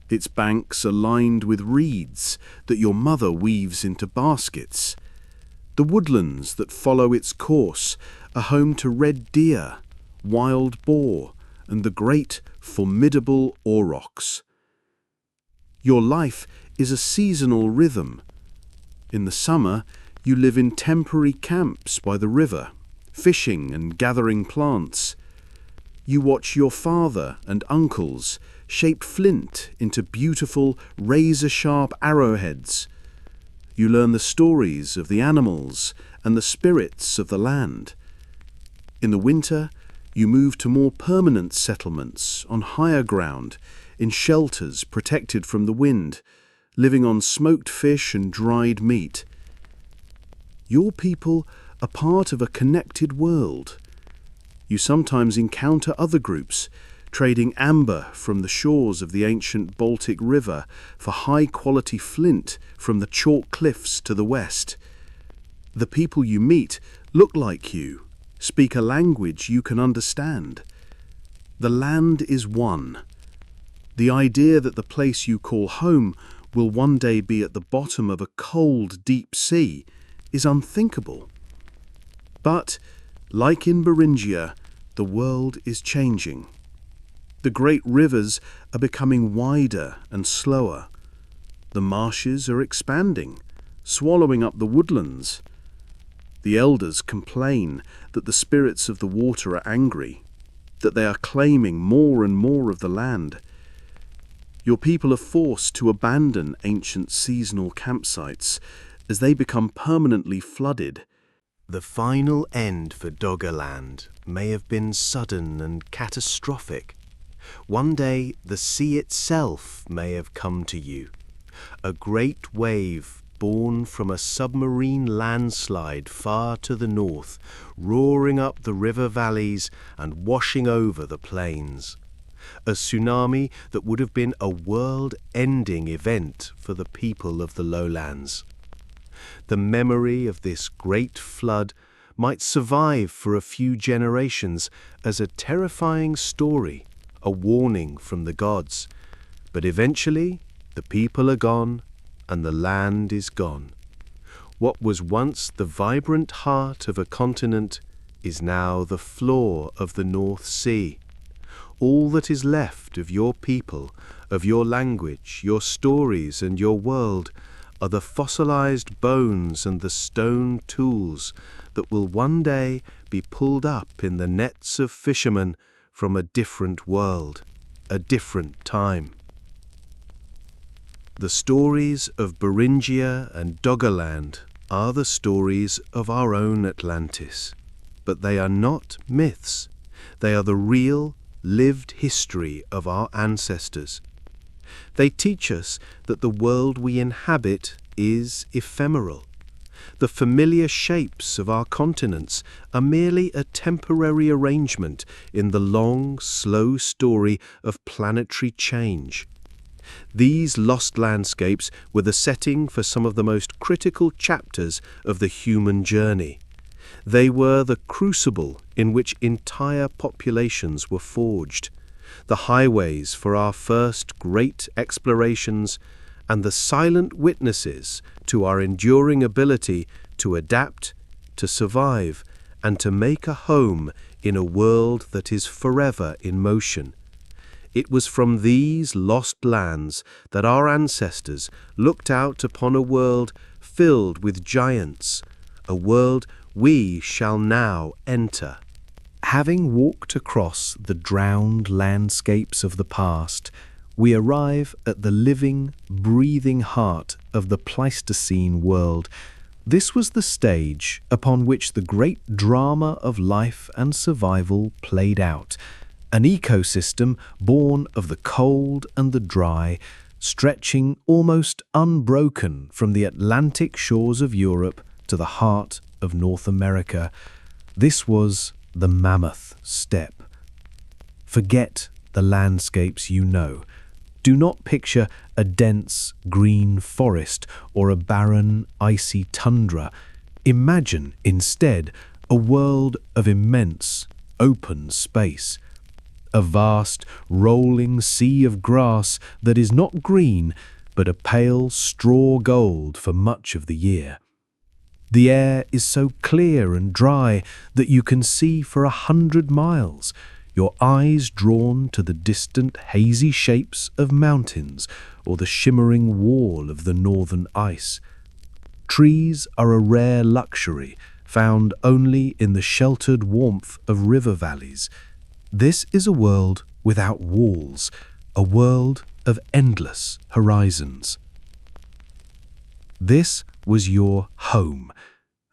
S3: Its banks are lined with reeds that your mother weaves into baskets. The woodlands that follow its course are home to red deer, wild boar, and the great, formidable aurochs. Your life is a seasonal rhythm. In the summer, you live in temporary camps by the river, fishing and gathering plants. You watch your father and uncles shape flint into beautiful, razor-sharp arrowheads. You learn the stories of the animals and the spirits of the land. In the winter, you move to more permanent settlements on higher ground, in shelters protected from the wind, living on smoked fish and dried meat. Your people are part of a connected world. You sometimes encounter other groups, trading amber from the shores of the ancient Baltic River for high-quality flint from the chalk cliffs to the west. The people you meet look like you, speak a language you can understand. The land is one. The idea that the place you call home will one day be at the bottom of a cold, deep sea is unthinkable. But, like in Beringia, the world is changing. The great rivers are becoming wider and slower. The marshes are expanding, swallowing up the woodlands. The elders complain that the spirits of the water are angry, that they are claiming more and more of the land. Your people are forced to abandon ancient seasonal campsites as they become permanently flooded. The final end for Doggerland may have been sudden and catastrophic. One day the sea itself may have come to you, a great wave born from a submarine landslide far to the north, roaring up the river valleys and washing over the plains. A tsunami that would have been a world-ending event for the people of the lowlands. The memory of this great flood might survive for a few generations as a terrifying story, a warning from the gods. But eventually, the people are gone and the land is gone. What was once the vibrant heart of a continent is now the floor of the North Sea. All that is left of your people, of your language, your stories and your world are the fossilized bones and the stone tools that will one day be pulled up in the nets of fishermen from a different world, a different time. The stories of Beringia and Doggerland are the stories of our own Atlantis, but they are not myths. They are the real, lived history of our ancestors. They teach us that the world we inhabit is ephemeral. The familiar shapes of our continents are merely a temporary arrangement in the long, slow story of planetary change. These lost landscapes were the setting for some of the most critical chapters of the human journey. They were the crucible in which entire populations were forged, the highways for our first great explorations, and the silent witnesses to our enduring ability to adapt, to survive, and to make a home in a world that is forever in motion. It was from these lost lands that our ancestors looked out upon a world filled with giants, a world we shall now enter. Having walked across the drowned landscapes of the past, we arrive at the living, breathing heart of the Pleistocene world. This was the stage upon which the great drama of life and survival played out. An ecosystem born of the cold and the dry, stretching almost unbroken from the Atlantic shores of Europe to the heart of North America. This was the Mammoth Steppe. Forget the landscapes you know. Do not picture a dense green forest or a barren, icy tundra. Imagine, instead, a world of immense, open space. A vast, rolling sea of grass that is not green, but a pale straw gold for much of the year. The air is so clear and dry that you can see for 100 miles, your eyes drawn to the distant hazy shapes of mountains or the shimmering wall of the northern ice. Trees are a rare luxury, found only in the sheltered warmth of river valleys. This is a world without walls, a world of endless horizons. This was your home,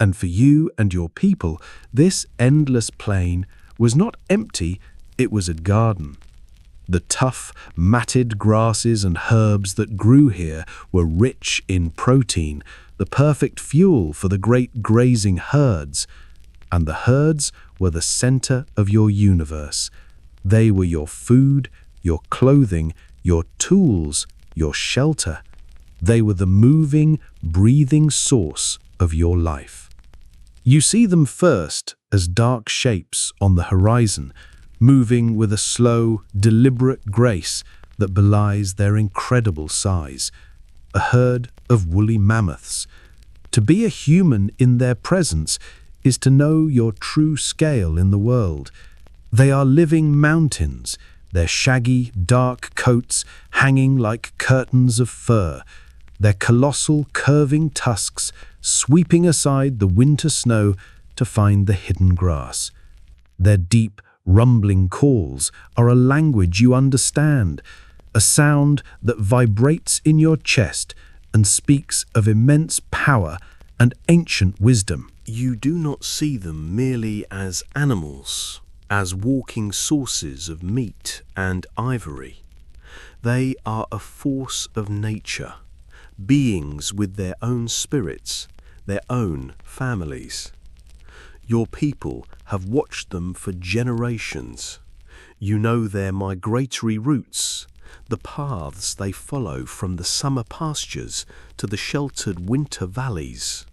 S3: and for you and your people, this endless plain was not empty, it was a garden. The tough, matted grasses and herbs that grew here were rich in protein, the perfect fuel for the great grazing herds. And the herds were the center of your universe. They were your food, your clothing, your tools, your shelter. They were the moving, breathing source of your life. You see them first as dark shapes on the horizon, moving with a slow, deliberate grace that belies their incredible size. A herd of woolly mammoths. To be a human in their presence is to know your true scale in the world. They are living mountains, their shaggy, dark coats hanging like curtains of fur, their colossal, curving tusks sweeping aside the winter snow to find the hidden grass. Their deep, rumbling calls are a language you understand, a sound that vibrates in your chest and speaks of immense power and ancient wisdom.
S2: You do not see them merely as animals, as walking sources of meat and ivory. They are a force of nature, beings with their own spirits, their own families. Your people have watched them for generations. You know their migratory routes, the paths they follow from the summer pastures to the sheltered winter valleys.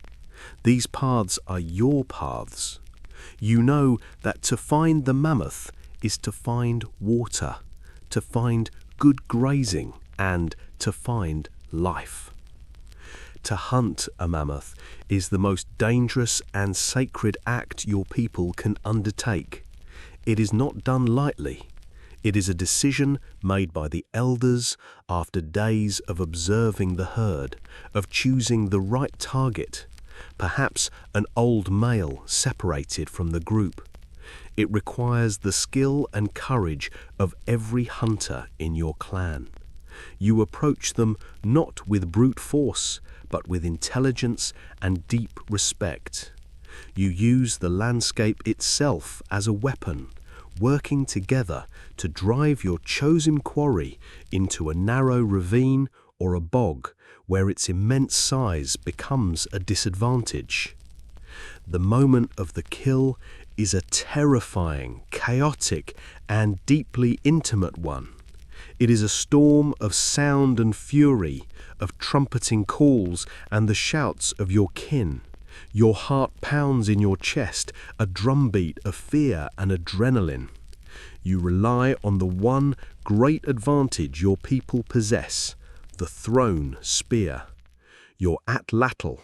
S2: These paths are your paths. You know that to find the mammoth is to find water, to find good grazing, and to find life. To hunt a mammoth is the most dangerous and sacred act your people can undertake. It is not done lightly. It is a decision made by the elders after days of observing the herd, of choosing the right target, perhaps an old male separated from the group. It requires the skill and courage of every hunter in your clan. You approach them not with brute force, but with intelligence and deep respect. You use the landscape itself as a weapon, working together to drive your chosen quarry into a narrow ravine or a bog where its immense size becomes a disadvantage. The moment of the kill is a terrifying, chaotic, and deeply intimate one. It is a storm of sound and fury, of trumpeting calls and the shouts of your kin. Your heart pounds in your chest, a drumbeat of fear and adrenaline. You rely on the one great advantage your people possess, the thrown spear. Your atlatl,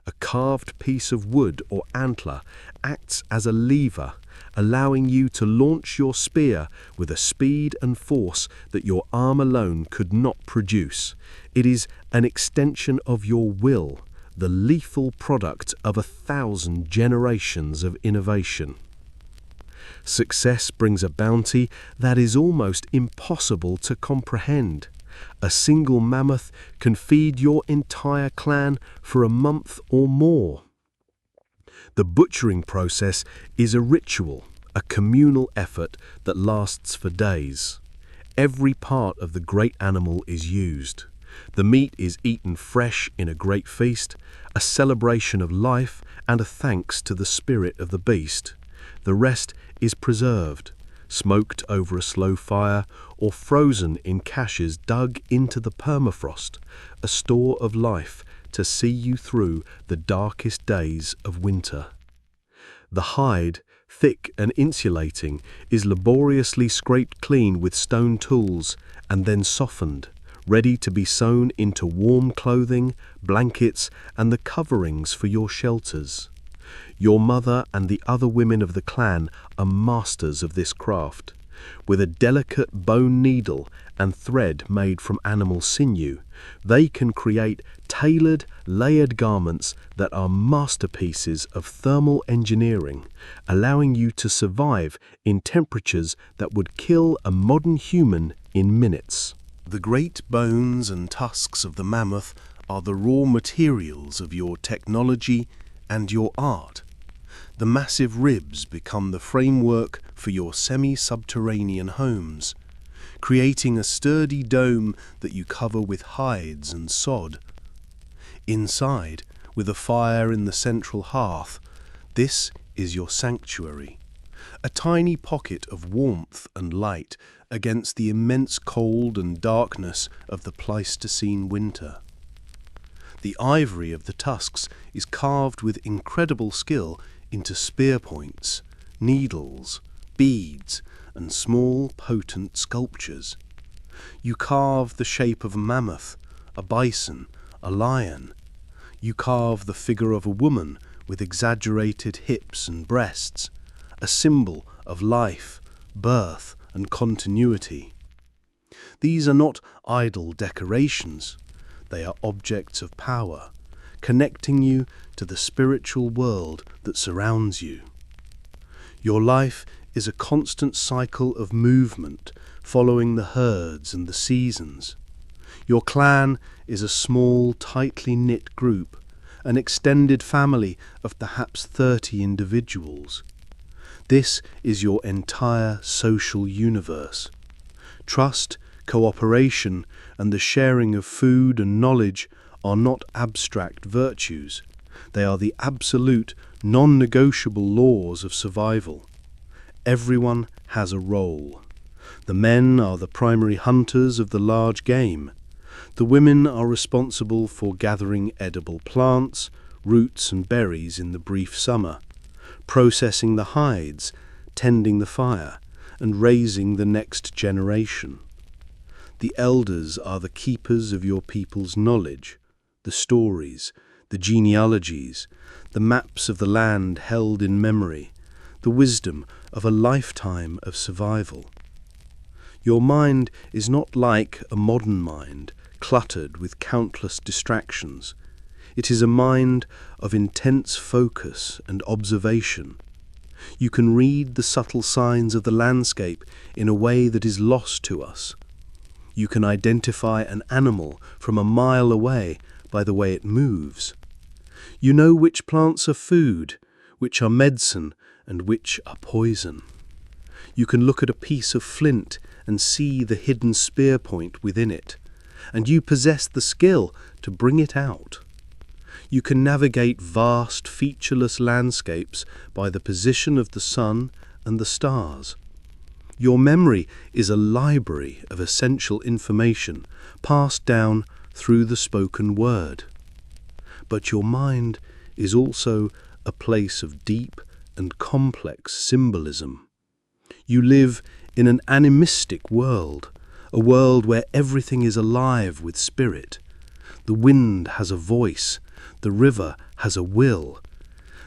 S2: a carved piece of wood or antler, acts as a lever, allowing you to launch your spear with a speed and force that your arm alone could not produce. It is an extension of your will, the lethal product of 1,000 generations of innovation. Success brings a bounty that is almost impossible to comprehend. A single mammoth can feed your entire clan for a month or more. The butchering process is a ritual, a communal effort that lasts for days. Every part of the great animal is used. The meat is eaten fresh in a great feast, a celebration of life and a thanks to the spirit of the beast. The rest is preserved, smoked over a slow fire, or frozen in caches dug into the permafrost, a store of life to see you through the darkest days of winter. The hide, thick and insulating, is laboriously scraped clean with stone tools and then softened, ready to be sewn into warm clothing, blankets, and the coverings for your shelters. Your mother and the other women of the clan are masters of this craft. With a delicate bone needle and thread made from animal sinew, they can create tailored, layered garments that are masterpieces of thermal engineering, allowing you to survive in temperatures that would kill a modern human in minutes.
S1: The great bones and tusks of the mammoth are the raw materials of your technology and your art. The massive ribs become the framework for your semi-subterranean homes, creating a sturdy dome that you cover with hides and sod. Inside, with a fire in the central hearth, this is your sanctuary, a tiny pocket of warmth and light against the immense cold and darkness of the Pleistocene winter. The ivory of the tusks is carved with incredible skill into spear points, needles, beads, and small, potent sculptures. You carve the shape of a mammoth, a bison, a lion. You carve the figure of a woman with exaggerated hips and breasts, a symbol of life, birth, and continuity. These are not idle decorations. They are objects of power, connecting you to the spiritual world that surrounds you. Your life is a constant cycle of movement, following the herds and the seasons. Your clan is a small, tightly knit group,
S3: an extended family of perhaps 30 individuals. This is your entire social universe. Trust, cooperation, and the sharing of food and knowledge are not abstract virtues. They are the absolute, non-negotiable laws of survival. Everyone has a role. The men are the primary hunters of the large game. The women are responsible for gathering edible plants, roots and berries in the brief summer, processing the hides, tending the fire, and raising the next generation. The elders are the keepers of your people's knowledge, the stories, the genealogies, the maps of the land held in memory, the wisdom of a lifetime of survival. Your mind is not like a modern mind, cluttered with countless distractions. It is a mind of intense focus and observation. You can read the subtle signs of the landscape in a way that is lost to us. You can identify an animal from a mile away by the way it moves. You know which plants are food, which are medicine, and which are poison. You can look at a piece of flint and see the hidden spear point within it, and you possess the skill to bring it out. You can navigate vast, featureless landscapes by the position of the sun and the stars. Your memory is a library of essential information passed down through the spoken word. But your mind is also a place of deep and complex symbolism. You live in an animistic world, a world where everything is alive with spirit. The wind has a voice, the river has a will.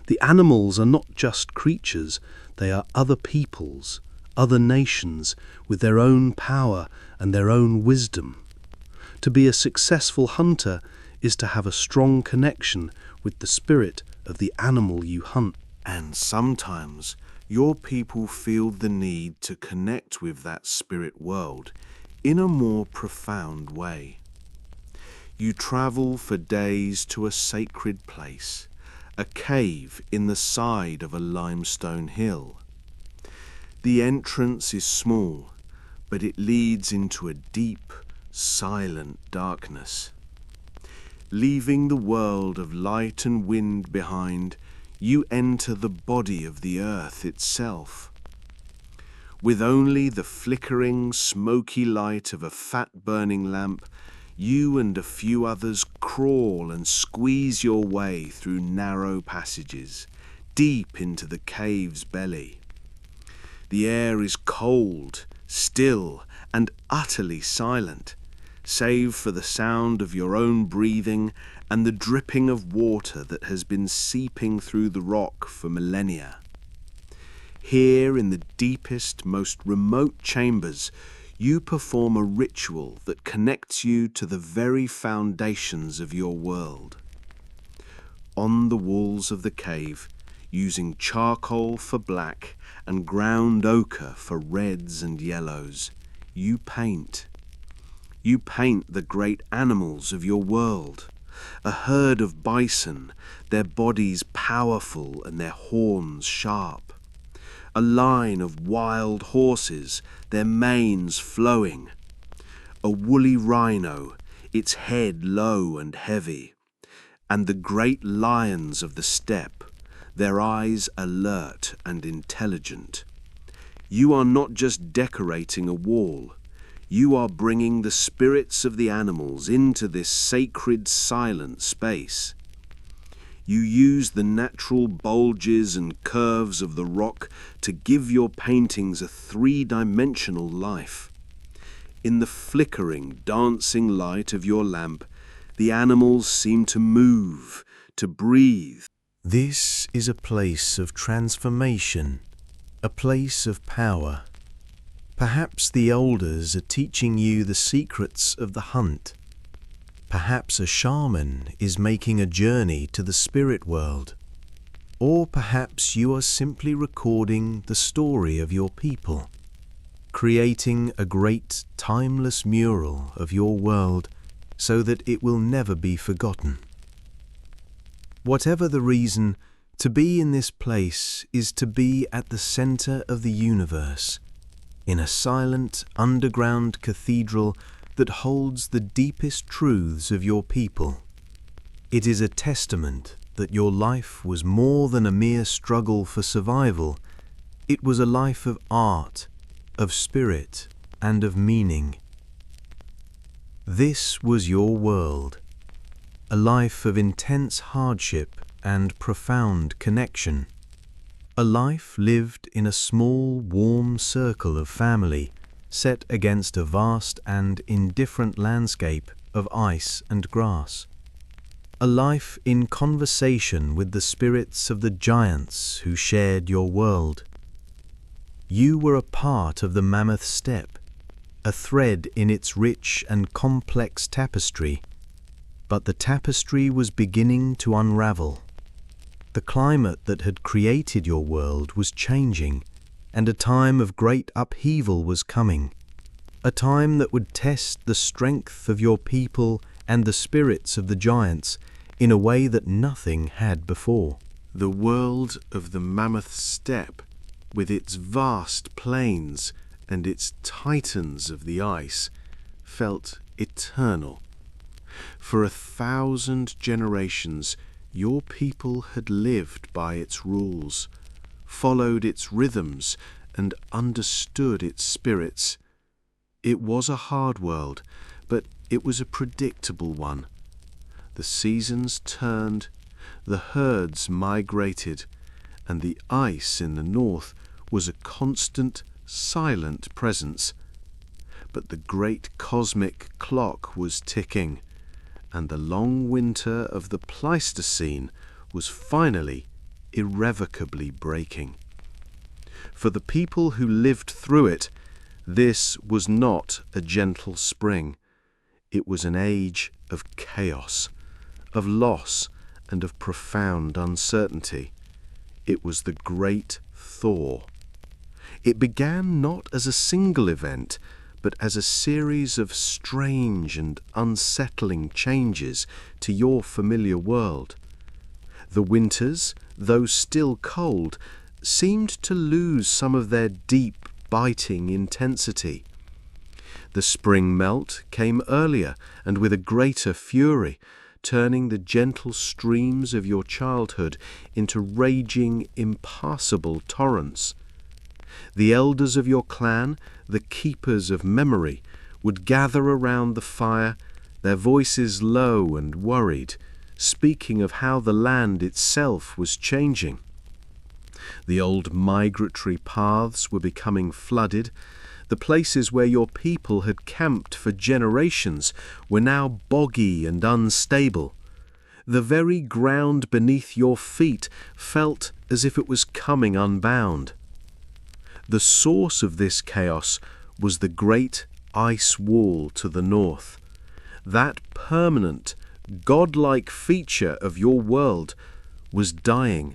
S3: The animals are not just creatures, they are other peoples, other nations with their own power and their own wisdom. To be a successful hunter is to have a strong connection with the spirit of the animal you hunt.
S2: And sometimes your people feel the need to connect with that spirit world in a more profound way. You travel for days to a sacred place, a cave in the side of a limestone hill. The entrance is small, but it leads into a deep, silent darkness. Leaving the world of light and wind behind, you enter the body of the earth itself. With only the flickering, smoky light of a fat-burning lamp, you and a few others crawl and squeeze your way through narrow passages, deep into the cave's belly. The air is cold, still, and utterly silent, save for the sound of your own breathing and the dripping of water that has been seeping through the rock for millennia. Here in the deepest, most remote chambers, you perform a ritual that connects you to the very foundations of your world. On the walls of the cave, using charcoal for black and ground ochre for reds and yellows, you paint. You paint the great animals of your world, a herd of bison, their bodies powerful and their horns sharp. A line of wild horses, their manes flowing. A woolly rhino, its head low and heavy. And the great lions of the steppe, their eyes alert and intelligent. You are not just decorating a wall. You are bringing the spirits of the animals into this sacred, silent space. You use the natural bulges and curves of the rock to give your paintings a three-dimensional life. In the flickering, dancing light of your lamp, the animals seem to move, to breathe.
S3: This is a place of transformation, a place of power. Perhaps the elders are teaching you the secrets of the hunt. Perhaps a shaman is making a journey to the spirit world. Or perhaps you are simply recording the story of your people, creating a great, timeless mural of your world so that it will never be forgotten.
S2: Whatever the reason, to be in this place is to be at the center of the universe, in a silent underground cathedral that holds the deepest truths of your people. It is a testament that your life was more than a mere struggle for survival. It was a life of art, of spirit, and of meaning. This was your world, a life of intense hardship and profound connection. A life lived in a small, warm circle of family, set against a vast and indifferent landscape of ice and grass. A life in conversation with the spirits of the giants who shared your world. You were a part of the Mammoth Steppe, a thread in its rich and complex tapestry, but the tapestry was beginning to unravel. The climate that had created your world was changing, and a time of great upheaval was coming, a time that would test the strength of your people and the spirits of the giants in a way that nothing had before.
S3: The world of the Mammoth Steppe, with its vast plains and its titans of the ice, felt eternal. For 1,000 generations, your people had lived by its rules, followed its rhythms, and understood its spirits. It was a hard world, but it was a predictable one. The seasons turned, the herds migrated, and the ice in the north was a constant, silent presence. But the great cosmic clock was ticking, and the long winter of the Pleistocene was finally, irrevocably breaking. For the people who lived through it, this was not a gentle spring. It was an age of chaos, of loss, and of profound uncertainty. It was the Great Thaw. It began not as a single event, but as a series of strange and unsettling changes to your familiar world. The winters, though still cold, seemed to lose some of their deep, biting intensity. The spring melt came earlier and with a greater fury, turning the gentle streams of your childhood into raging, impassable torrents. The elders of your clan, the keepers of memory, would gather around the fire, their voices low and worried, speaking of how the land itself was changing. The old migratory paths were becoming flooded. The places where your people had camped for generations were now boggy and unstable. The very ground beneath your feet felt as if it was coming unbound. The source of this chaos was the great ice wall to the north. That permanent, godlike feature of your world was dying.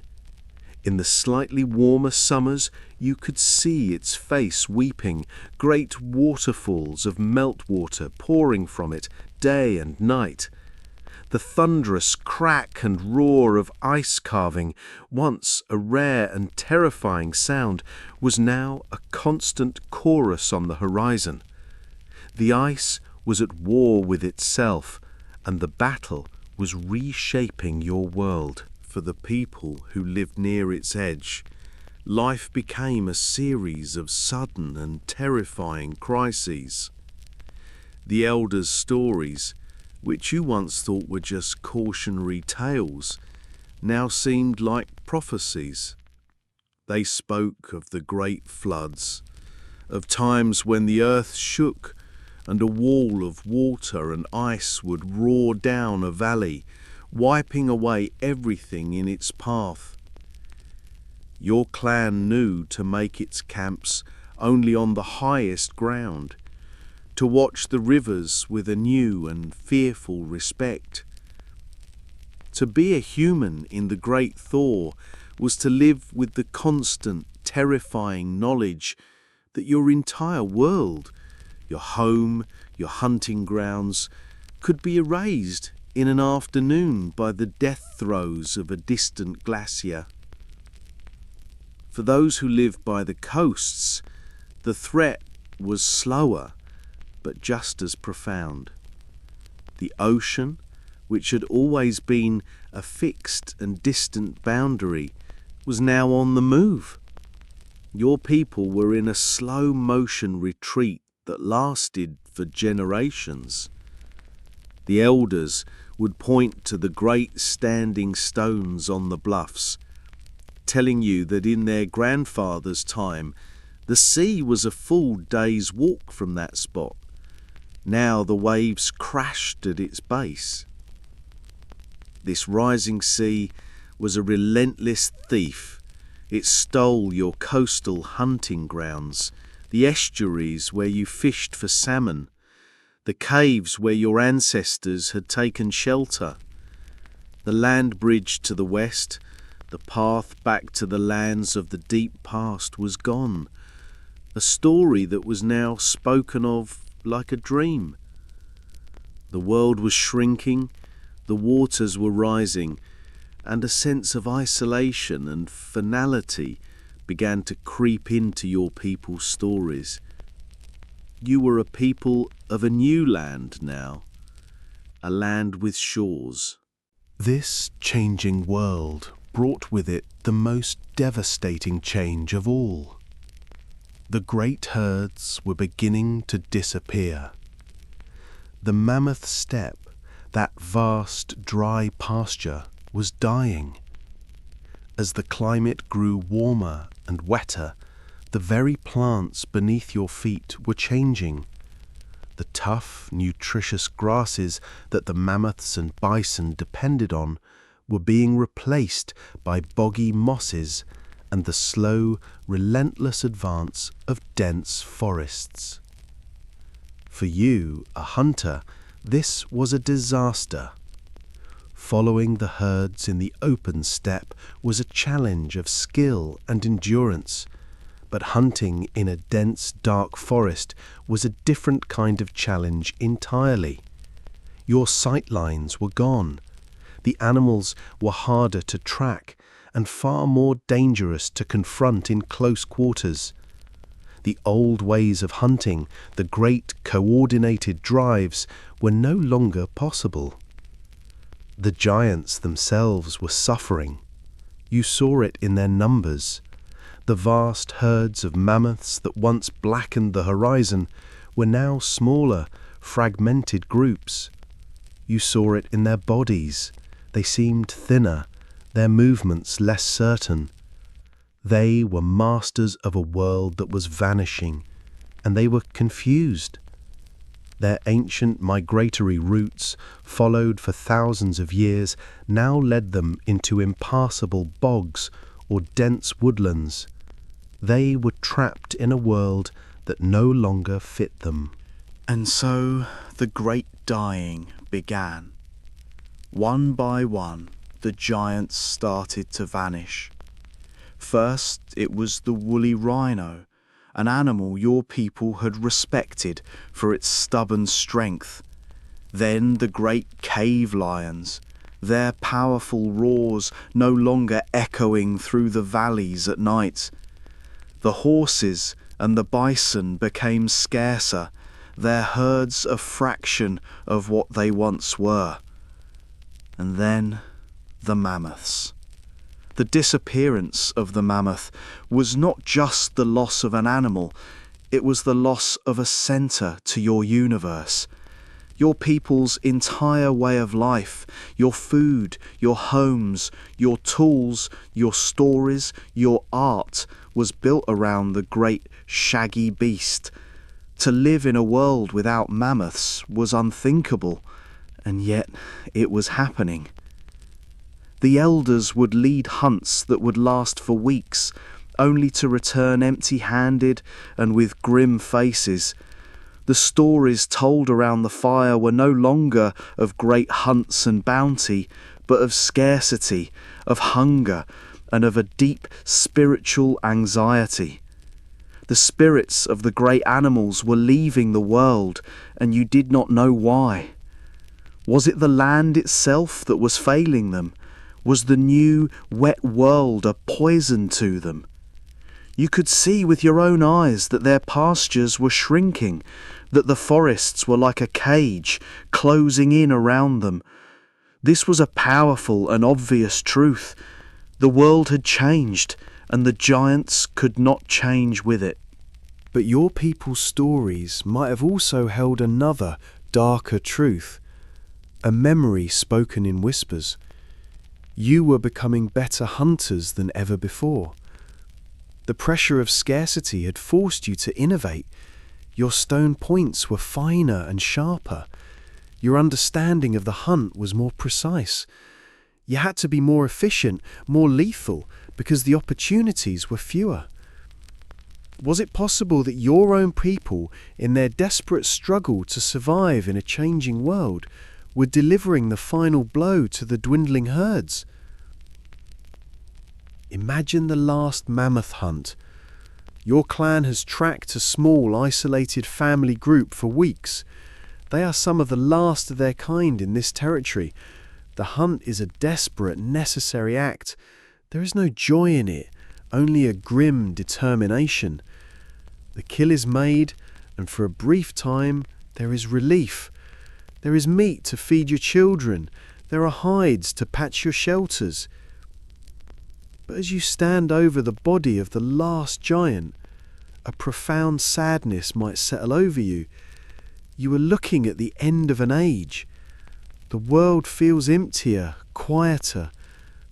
S3: In the slightly warmer summers, you could see its face weeping, great waterfalls of meltwater pouring from it day and night. The thunderous crack and roar of ice carving, once a rare and terrifying sound, was now a constant chorus on the horizon. The ice was at war with itself, and the battle was reshaping your world. For the people who lived near its edge, life became a series of sudden and terrifying crises. The elders' stories, which you once thought were just cautionary tales, now seemed like prophecies. They spoke of the great floods, of times when the earth shook and a wall of water and ice would roar down a valley, wiping away everything in its path. Your clan knew to make its camps only on the highest ground, to watch the rivers with a new and fearful respect. To be a human in the Great Thaw was to live with the constant, terrifying knowledge that your entire world, your home, your hunting grounds, could be erased in an afternoon by the death throes of a distant glacier. For those who live by the coasts, the threat was slower, but just as profound. The ocean, which had always been a fixed and distant boundary, was now on the move. Your people were in a slow-motion retreat that lasted for generations. The elders would point to the great standing stones on the bluffs, telling you that in their grandfather's time, the sea was a full day's walk from that spot. Now the waves crashed at its base. This rising sea was a relentless thief. It stole your coastal hunting grounds, the estuaries where you fished for salmon, the caves where your ancestors had taken shelter. The land bridge to the west, the path back to the lands of the deep past was gone, a story that was now spoken of like a dream. The world was shrinking, the waters were rising, and a sense of isolation and finality began to creep into your people's stories. You were a people of a new land now, a land with shores.
S1: This changing world brought with it the most devastating change of all. The great herds were beginning to disappear. The Mammoth Steppe, that vast dry pasture, was dying. As the climate grew warmer and wetter, the very plants beneath your feet were changing. The tough, nutritious grasses that the mammoths and bison depended on were being replaced by boggy mosses and the slow, relentless advance of dense forests. For you, a hunter, this was a disaster. Following the herds in the open steppe was a challenge of skill and endurance, but hunting in a dense, dark forest was a different kind of challenge entirely. Your sight lines were gone. The animals were harder to track and far more dangerous to confront in close quarters. The old ways of hunting, the great coordinated drives, were no longer possible. The giants themselves were suffering. You saw it in their numbers. The vast herds of mammoths that once blackened the horizon were now smaller, fragmented groups. You saw it in their bodies. They seemed thinner, their movements less certain. They were masters of a world that was vanishing, and they were confused. Their ancient migratory routes, followed for thousands of years, now led them into impassable bogs or dense woodlands. They were trapped in a world that no longer fit them.
S5: And so the great dying began. One by one, the giants started to vanish. First, it was the woolly rhino, an animal your people had respected for its stubborn strength. Then the great cave lions, their powerful roars no longer echoing through the valleys at night. The horses and the bison became scarcer, their herds a fraction of what they once were. And then the mammoths. The disappearance of the mammoth was not just the loss of an animal, it was the loss of a centre to your universe. Your people's entire way of life, your food, your homes, your tools, your stories, your art was built around the great shaggy beast. To live in a world without mammoths was unthinkable, and yet it was happening. The elders would lead hunts that would last for weeks, only to return empty-handed and with grim faces. The stories told around the fire were no longer of great hunts and bounty, but of scarcity, of hunger, and of a deep spiritual anxiety. The spirits of the great animals were leaving the world, and you did not know why. Was it the land itself that was failing them? Was the new, wet world a poison to them? You could see with your own eyes that their pastures were shrinking, that the forests were like a cage closing in around them. This was a powerful and obvious truth. The world had changed, and the giants could not change with it.
S2: But your people's stories might have also held another, darker truth, a memory spoken in whispers. You were becoming better hunters than ever before. The pressure of scarcity had forced you to innovate. Your stone points were finer and sharper. Your understanding of the hunt was more precise. You had to be more efficient, more lethal, because the opportunities were fewer. Was it possible that your own people, in their desperate struggle to survive in a changing world, were delivering the final blow to the dwindling herds? Imagine the last mammoth hunt. Your clan has tracked a small, isolated family group for weeks. They are some of the last of their kind in this territory. The hunt is a desperate, necessary act. There is no joy in it, only a grim determination. The kill is made, and for a brief time there is relief. There is meat to feed your children. There are hides to patch your shelters. But as you stand over the body of the last giant, a profound sadness might settle over you. You are looking at the end of an age. The world feels emptier, quieter.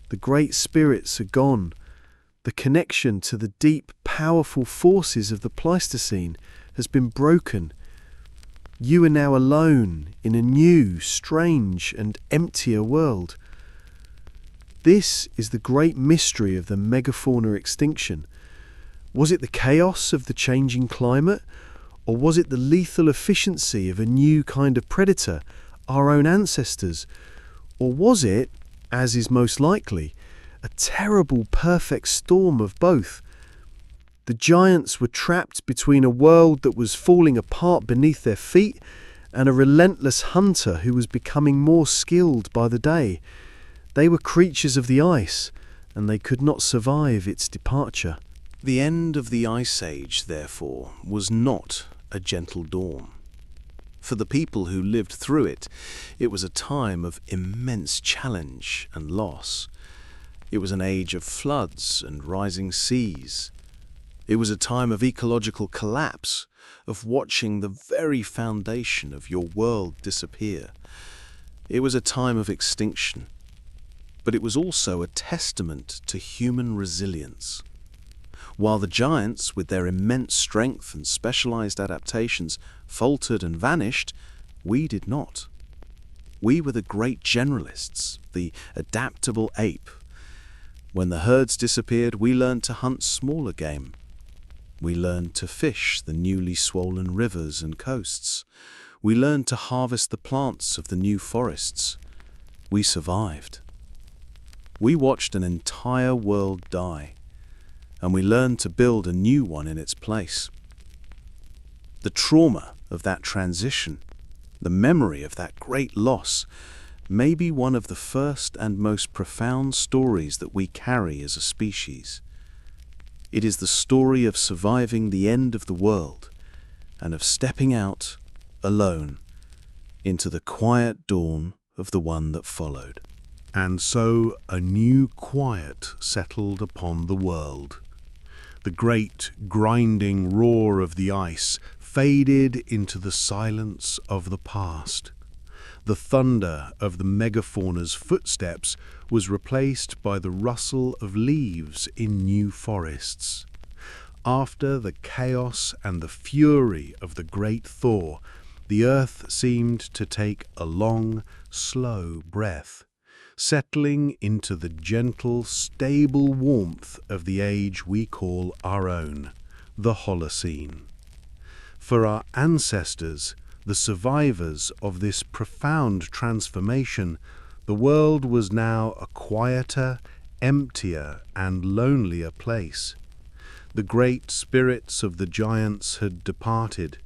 S2: The great spirits are gone. The connection to the deep, powerful forces of the Pleistocene has been broken. You are now alone in a new, strange, and emptier world. This is the great mystery of the megafauna extinction. Was it the chaos of the changing climate, or was it the lethal efficiency of a new kind of predator, our own ancestors? Or was it, as is most likely, a terrible perfect storm of both? The giants were trapped between a world that was falling apart beneath their feet and a relentless hunter who was becoming more skilled by the day. They were creatures of the ice, and they could not survive its departure.
S3: The end of the Ice Age, therefore, was not a gentle dawn. For the people who lived through it, it was a time of immense challenge and loss. It was an age of floods and rising seas. It was a time of ecological collapse, of watching the very foundation of your world disappear. It was a time of extinction, but it was also a testament to human resilience. While the giants, with their immense strength and specialized adaptations, faltered and vanished, we did not. We were the great generalists, the adaptable ape. When the herds disappeared, we learned to hunt smaller game. We learned to fish the newly swollen rivers and coasts. We learned to harvest the plants of the new forests. We survived. We watched an entire world die, and we learned to build a new one in its place. The trauma of that transition, the memory of that great loss, may be one of the first and most profound stories that we carry as a species. It is the story of surviving the end of the world and of stepping out, alone, into the quiet dawn of the one that followed.
S1: And so a new quiet settled upon the world. The great grinding roar of the ice faded into the silence of the past. The thunder of the megafauna's footsteps was replaced by the rustle of leaves in new forests. After the chaos and the fury of the great thaw, the earth seemed to take a long, slow breath, settling into the gentle, stable warmth of the age we call our own, the Holocene. For our ancestors, the survivors of this profound transformation, the world was now a quieter, emptier, and lonelier place.
S3: The great spirits of the giants had departed.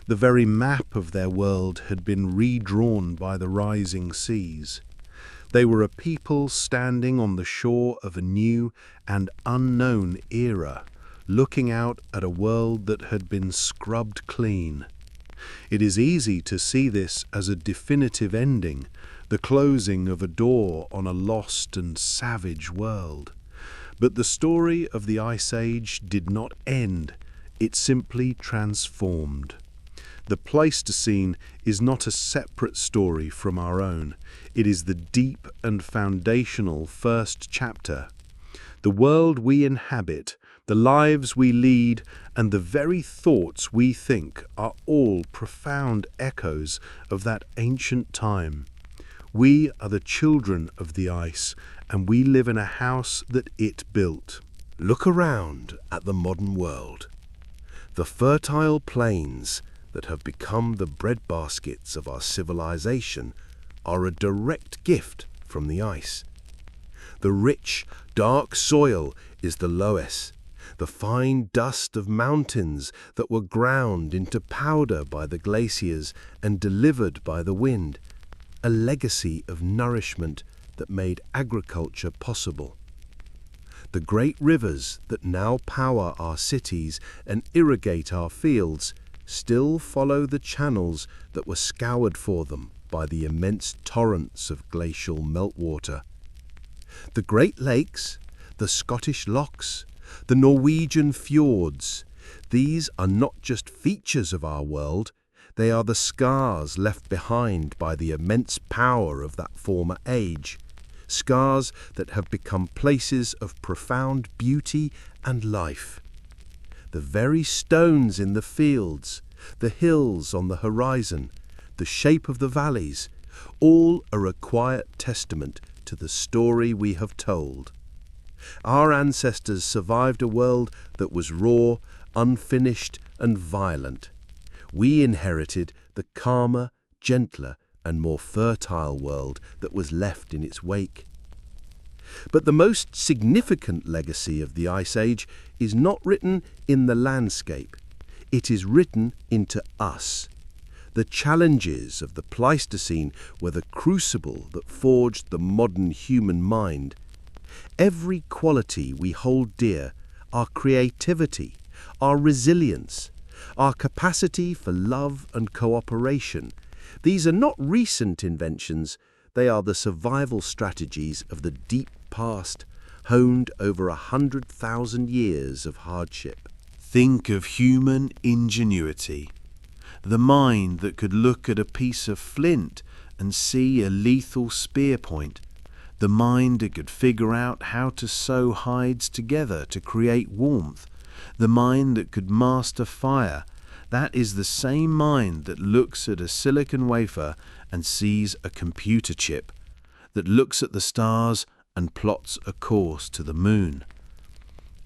S3: The very map of their world had been redrawn by the rising seas. They were a people standing on the shore of a new and unknown era, looking out at a world that had been scrubbed clean. It is easy to see this as a definitive ending, the closing of a door on a lost and savage world. But the story of the Ice Age did not end, it simply transformed. The Pleistocene is not a separate story from our own. It is the deep and foundational first chapter. The world we inhabit, the lives we lead, and the very thoughts we think are all profound echoes of that ancient time. We are the children of the ice, and we live in a house that it built.
S2: Look around at the modern world. The fertile plains that have become the breadbaskets of our civilization are a direct gift from the ice. The rich, dark soil is the loess, the fine dust of mountains that were ground into powder by the glaciers and delivered by the wind, a legacy of nourishment that made agriculture possible. The great rivers that now power our cities and irrigate our fields still follow the channels that were scoured for them by the immense torrents of glacial meltwater. The Great Lakes, the Scottish lochs, the Norwegian fjords, these are not just features of our world, they are the scars left behind by the immense power of that former age, scars that have become places of profound beauty and life. The very stones in the fields, the hills on the horizon, the shape of the valleys, all are a quiet testament to the story we have told. Our ancestors survived a world that was raw, unfinished, and violent. We inherited the calmer, gentler, and more fertile world that was left in its wake. But the most significant legacy of the Ice Age is not written in the landscape. It is written into us. The challenges of the Pleistocene were the crucible that forged the modern human mind. Every quality we hold dear, our creativity, our resilience, our capacity for love and cooperation, these are not recent inventions, they are the survival strategies of the deep past, honed over 100,000 years of hardship.
S3: Think of human ingenuity. The mind that could look at a piece of flint and see a lethal spear point. The mind that could figure out how to sew hides together to create warmth. The mind that could master fire. That is the same mind that looks at a silicon wafer and sees a computer chip, that looks at the stars and plots a course to the moon.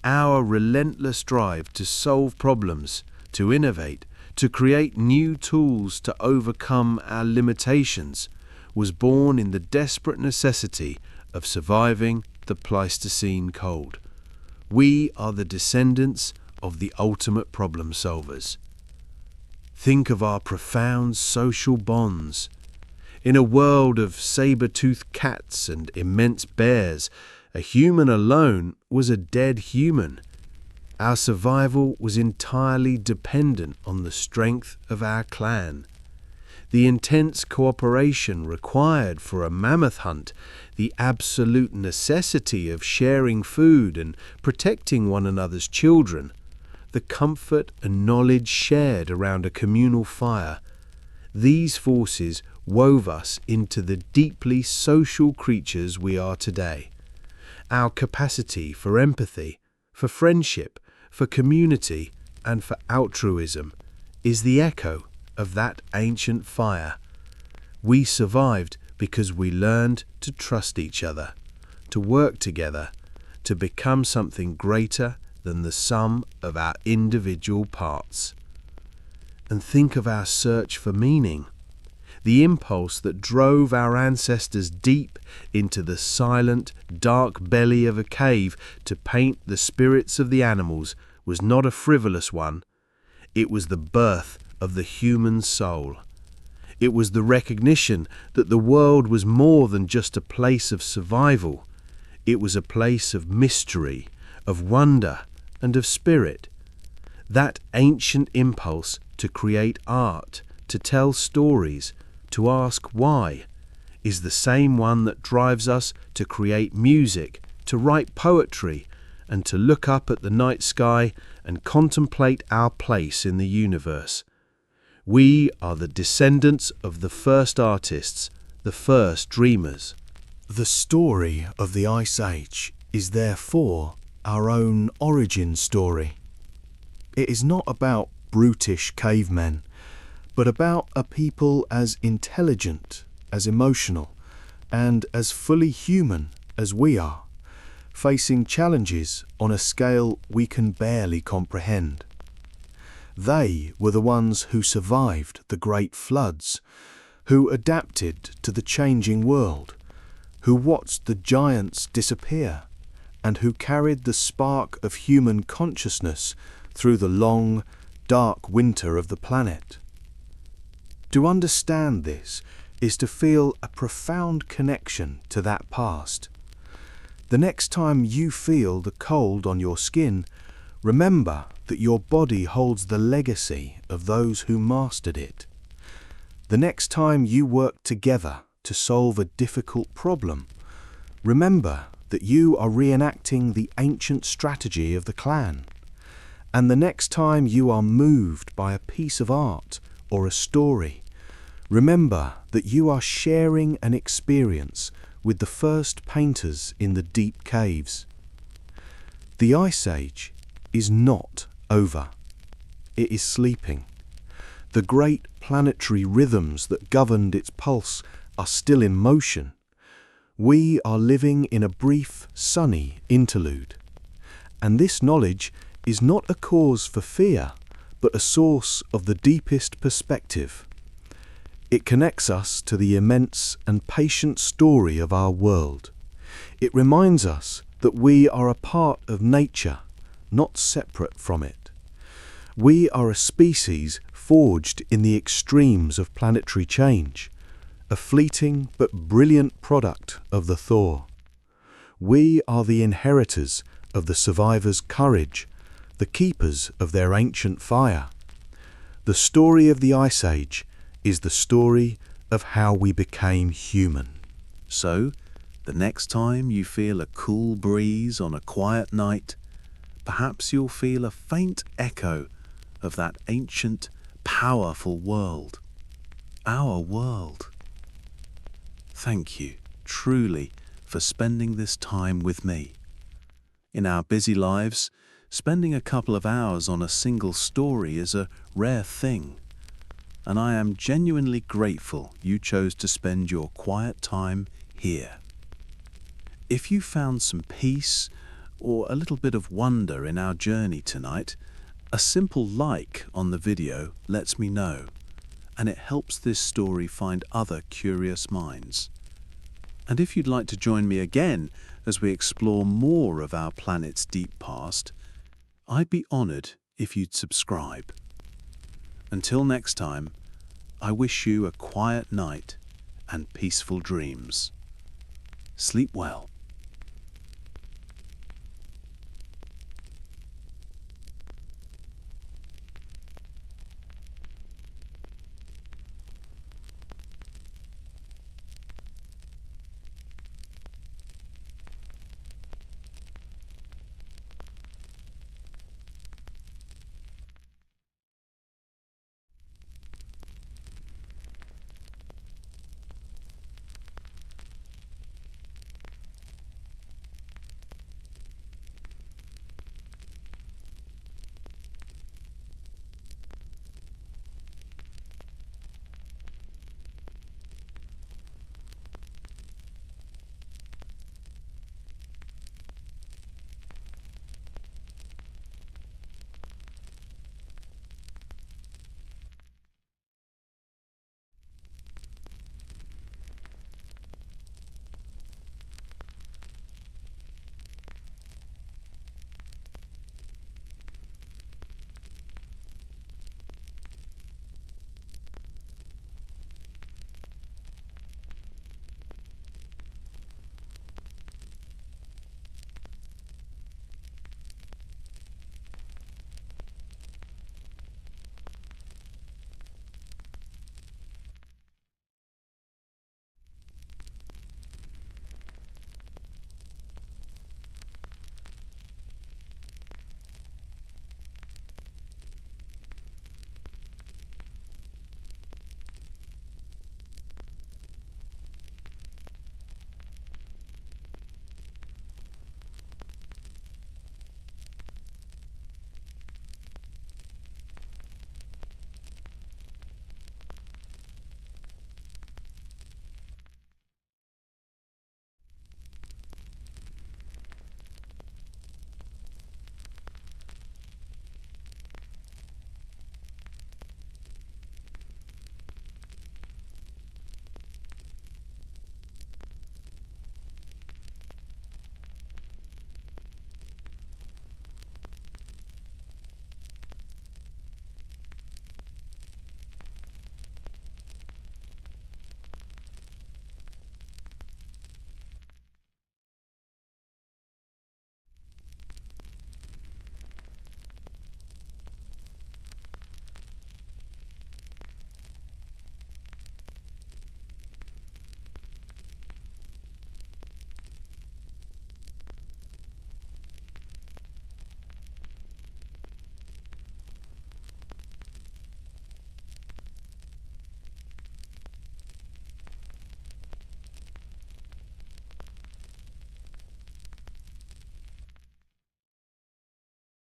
S3: Our relentless drive to solve problems, to innovate, to create new tools to overcome our limitations, was born in the desperate necessity of surviving the Pleistocene cold. We are the descendants of the ultimate problem solvers. Think of our profound social bonds. In a world of saber-toothed cats and immense bears, a human alone was a dead human. Our survival was entirely dependent on the strength of our clan. The intense cooperation required for a mammoth hunt, the absolute necessity of sharing food and protecting one another's children, the comfort and knowledge shared around a communal fire, these forces wove us into the deeply social creatures we are today. Our capacity for empathy, for friendship, for community, and for altruism is the echo of that ancient fire. We survived because we learned to trust each other, to work together, to become something greater than the sum of our individual parts. And think of our search for meaning, the impulse that drove our ancestors deep into the silent, dark belly of a cave to paint the spirits of the animals was not a frivolous one. It was the birth of the human soul. It was the recognition that the world was more than just a place of survival. It was a place of mystery, of wonder, and of spirit. That ancient impulse to create art, to tell stories, to ask why, is the same one that drives us to create music, to write poetry, and to look up at the night sky and contemplate our place in the universe. We are the descendants of the first artists, the first dreamers.
S5: The story of the Ice Age is therefore our own origin story. It is not about brutish cavemen, but about a people as intelligent, as emotional, and as fully human as we are, facing challenges on a scale we can barely comprehend. They were the ones who survived the great floods, who adapted to the changing world, who watched the giants disappear, and who carried the spark of human consciousness through the long, dark winter of the planet. To understand this is to feel a profound connection to that past. The next time you feel the cold on your skin, remember that your body holds the legacy of those who mastered it. The next time you work together to solve a difficult problem, remember that you are reenacting the ancient strategy of the clan. And the next time you are moved by a piece of art or a story, remember that you are sharing an experience with the first painters in the deep caves. The Ice Age is not over. It is sleeping. The great planetary rhythms that governed its pulse are still in motion. We are living in a brief, sunny interlude. And this knowledge is not a cause for fear, but a source of the deepest perspective. It connects us to the immense and patient story of our world. It reminds us that we are a part of nature, not separate from it. We are a species forged in the extremes of planetary change, a fleeting but brilliant product of the thaw. We are the inheritors of the survivors' courage, the keepers of their ancient fire. The story of the Ice Age is the story of how we became human.
S1: So, the next time you feel a cool breeze on a quiet night, perhaps you'll feel a faint echo of that ancient, powerful world. Our world. Thank you, truly, for spending this time with me. In our busy lives, spending a couple of hours on a single story is a rare thing, and I am genuinely grateful you chose to spend your quiet time here. If you found some peace or a little bit of wonder in our journey tonight, a simple like on the video lets me know, and it helps this story find other curious minds. And if you'd like to join me again as we explore more of our planet's deep past, I'd be honored if you'd subscribe. Until next time, I wish you a quiet night and peaceful dreams. Sleep well.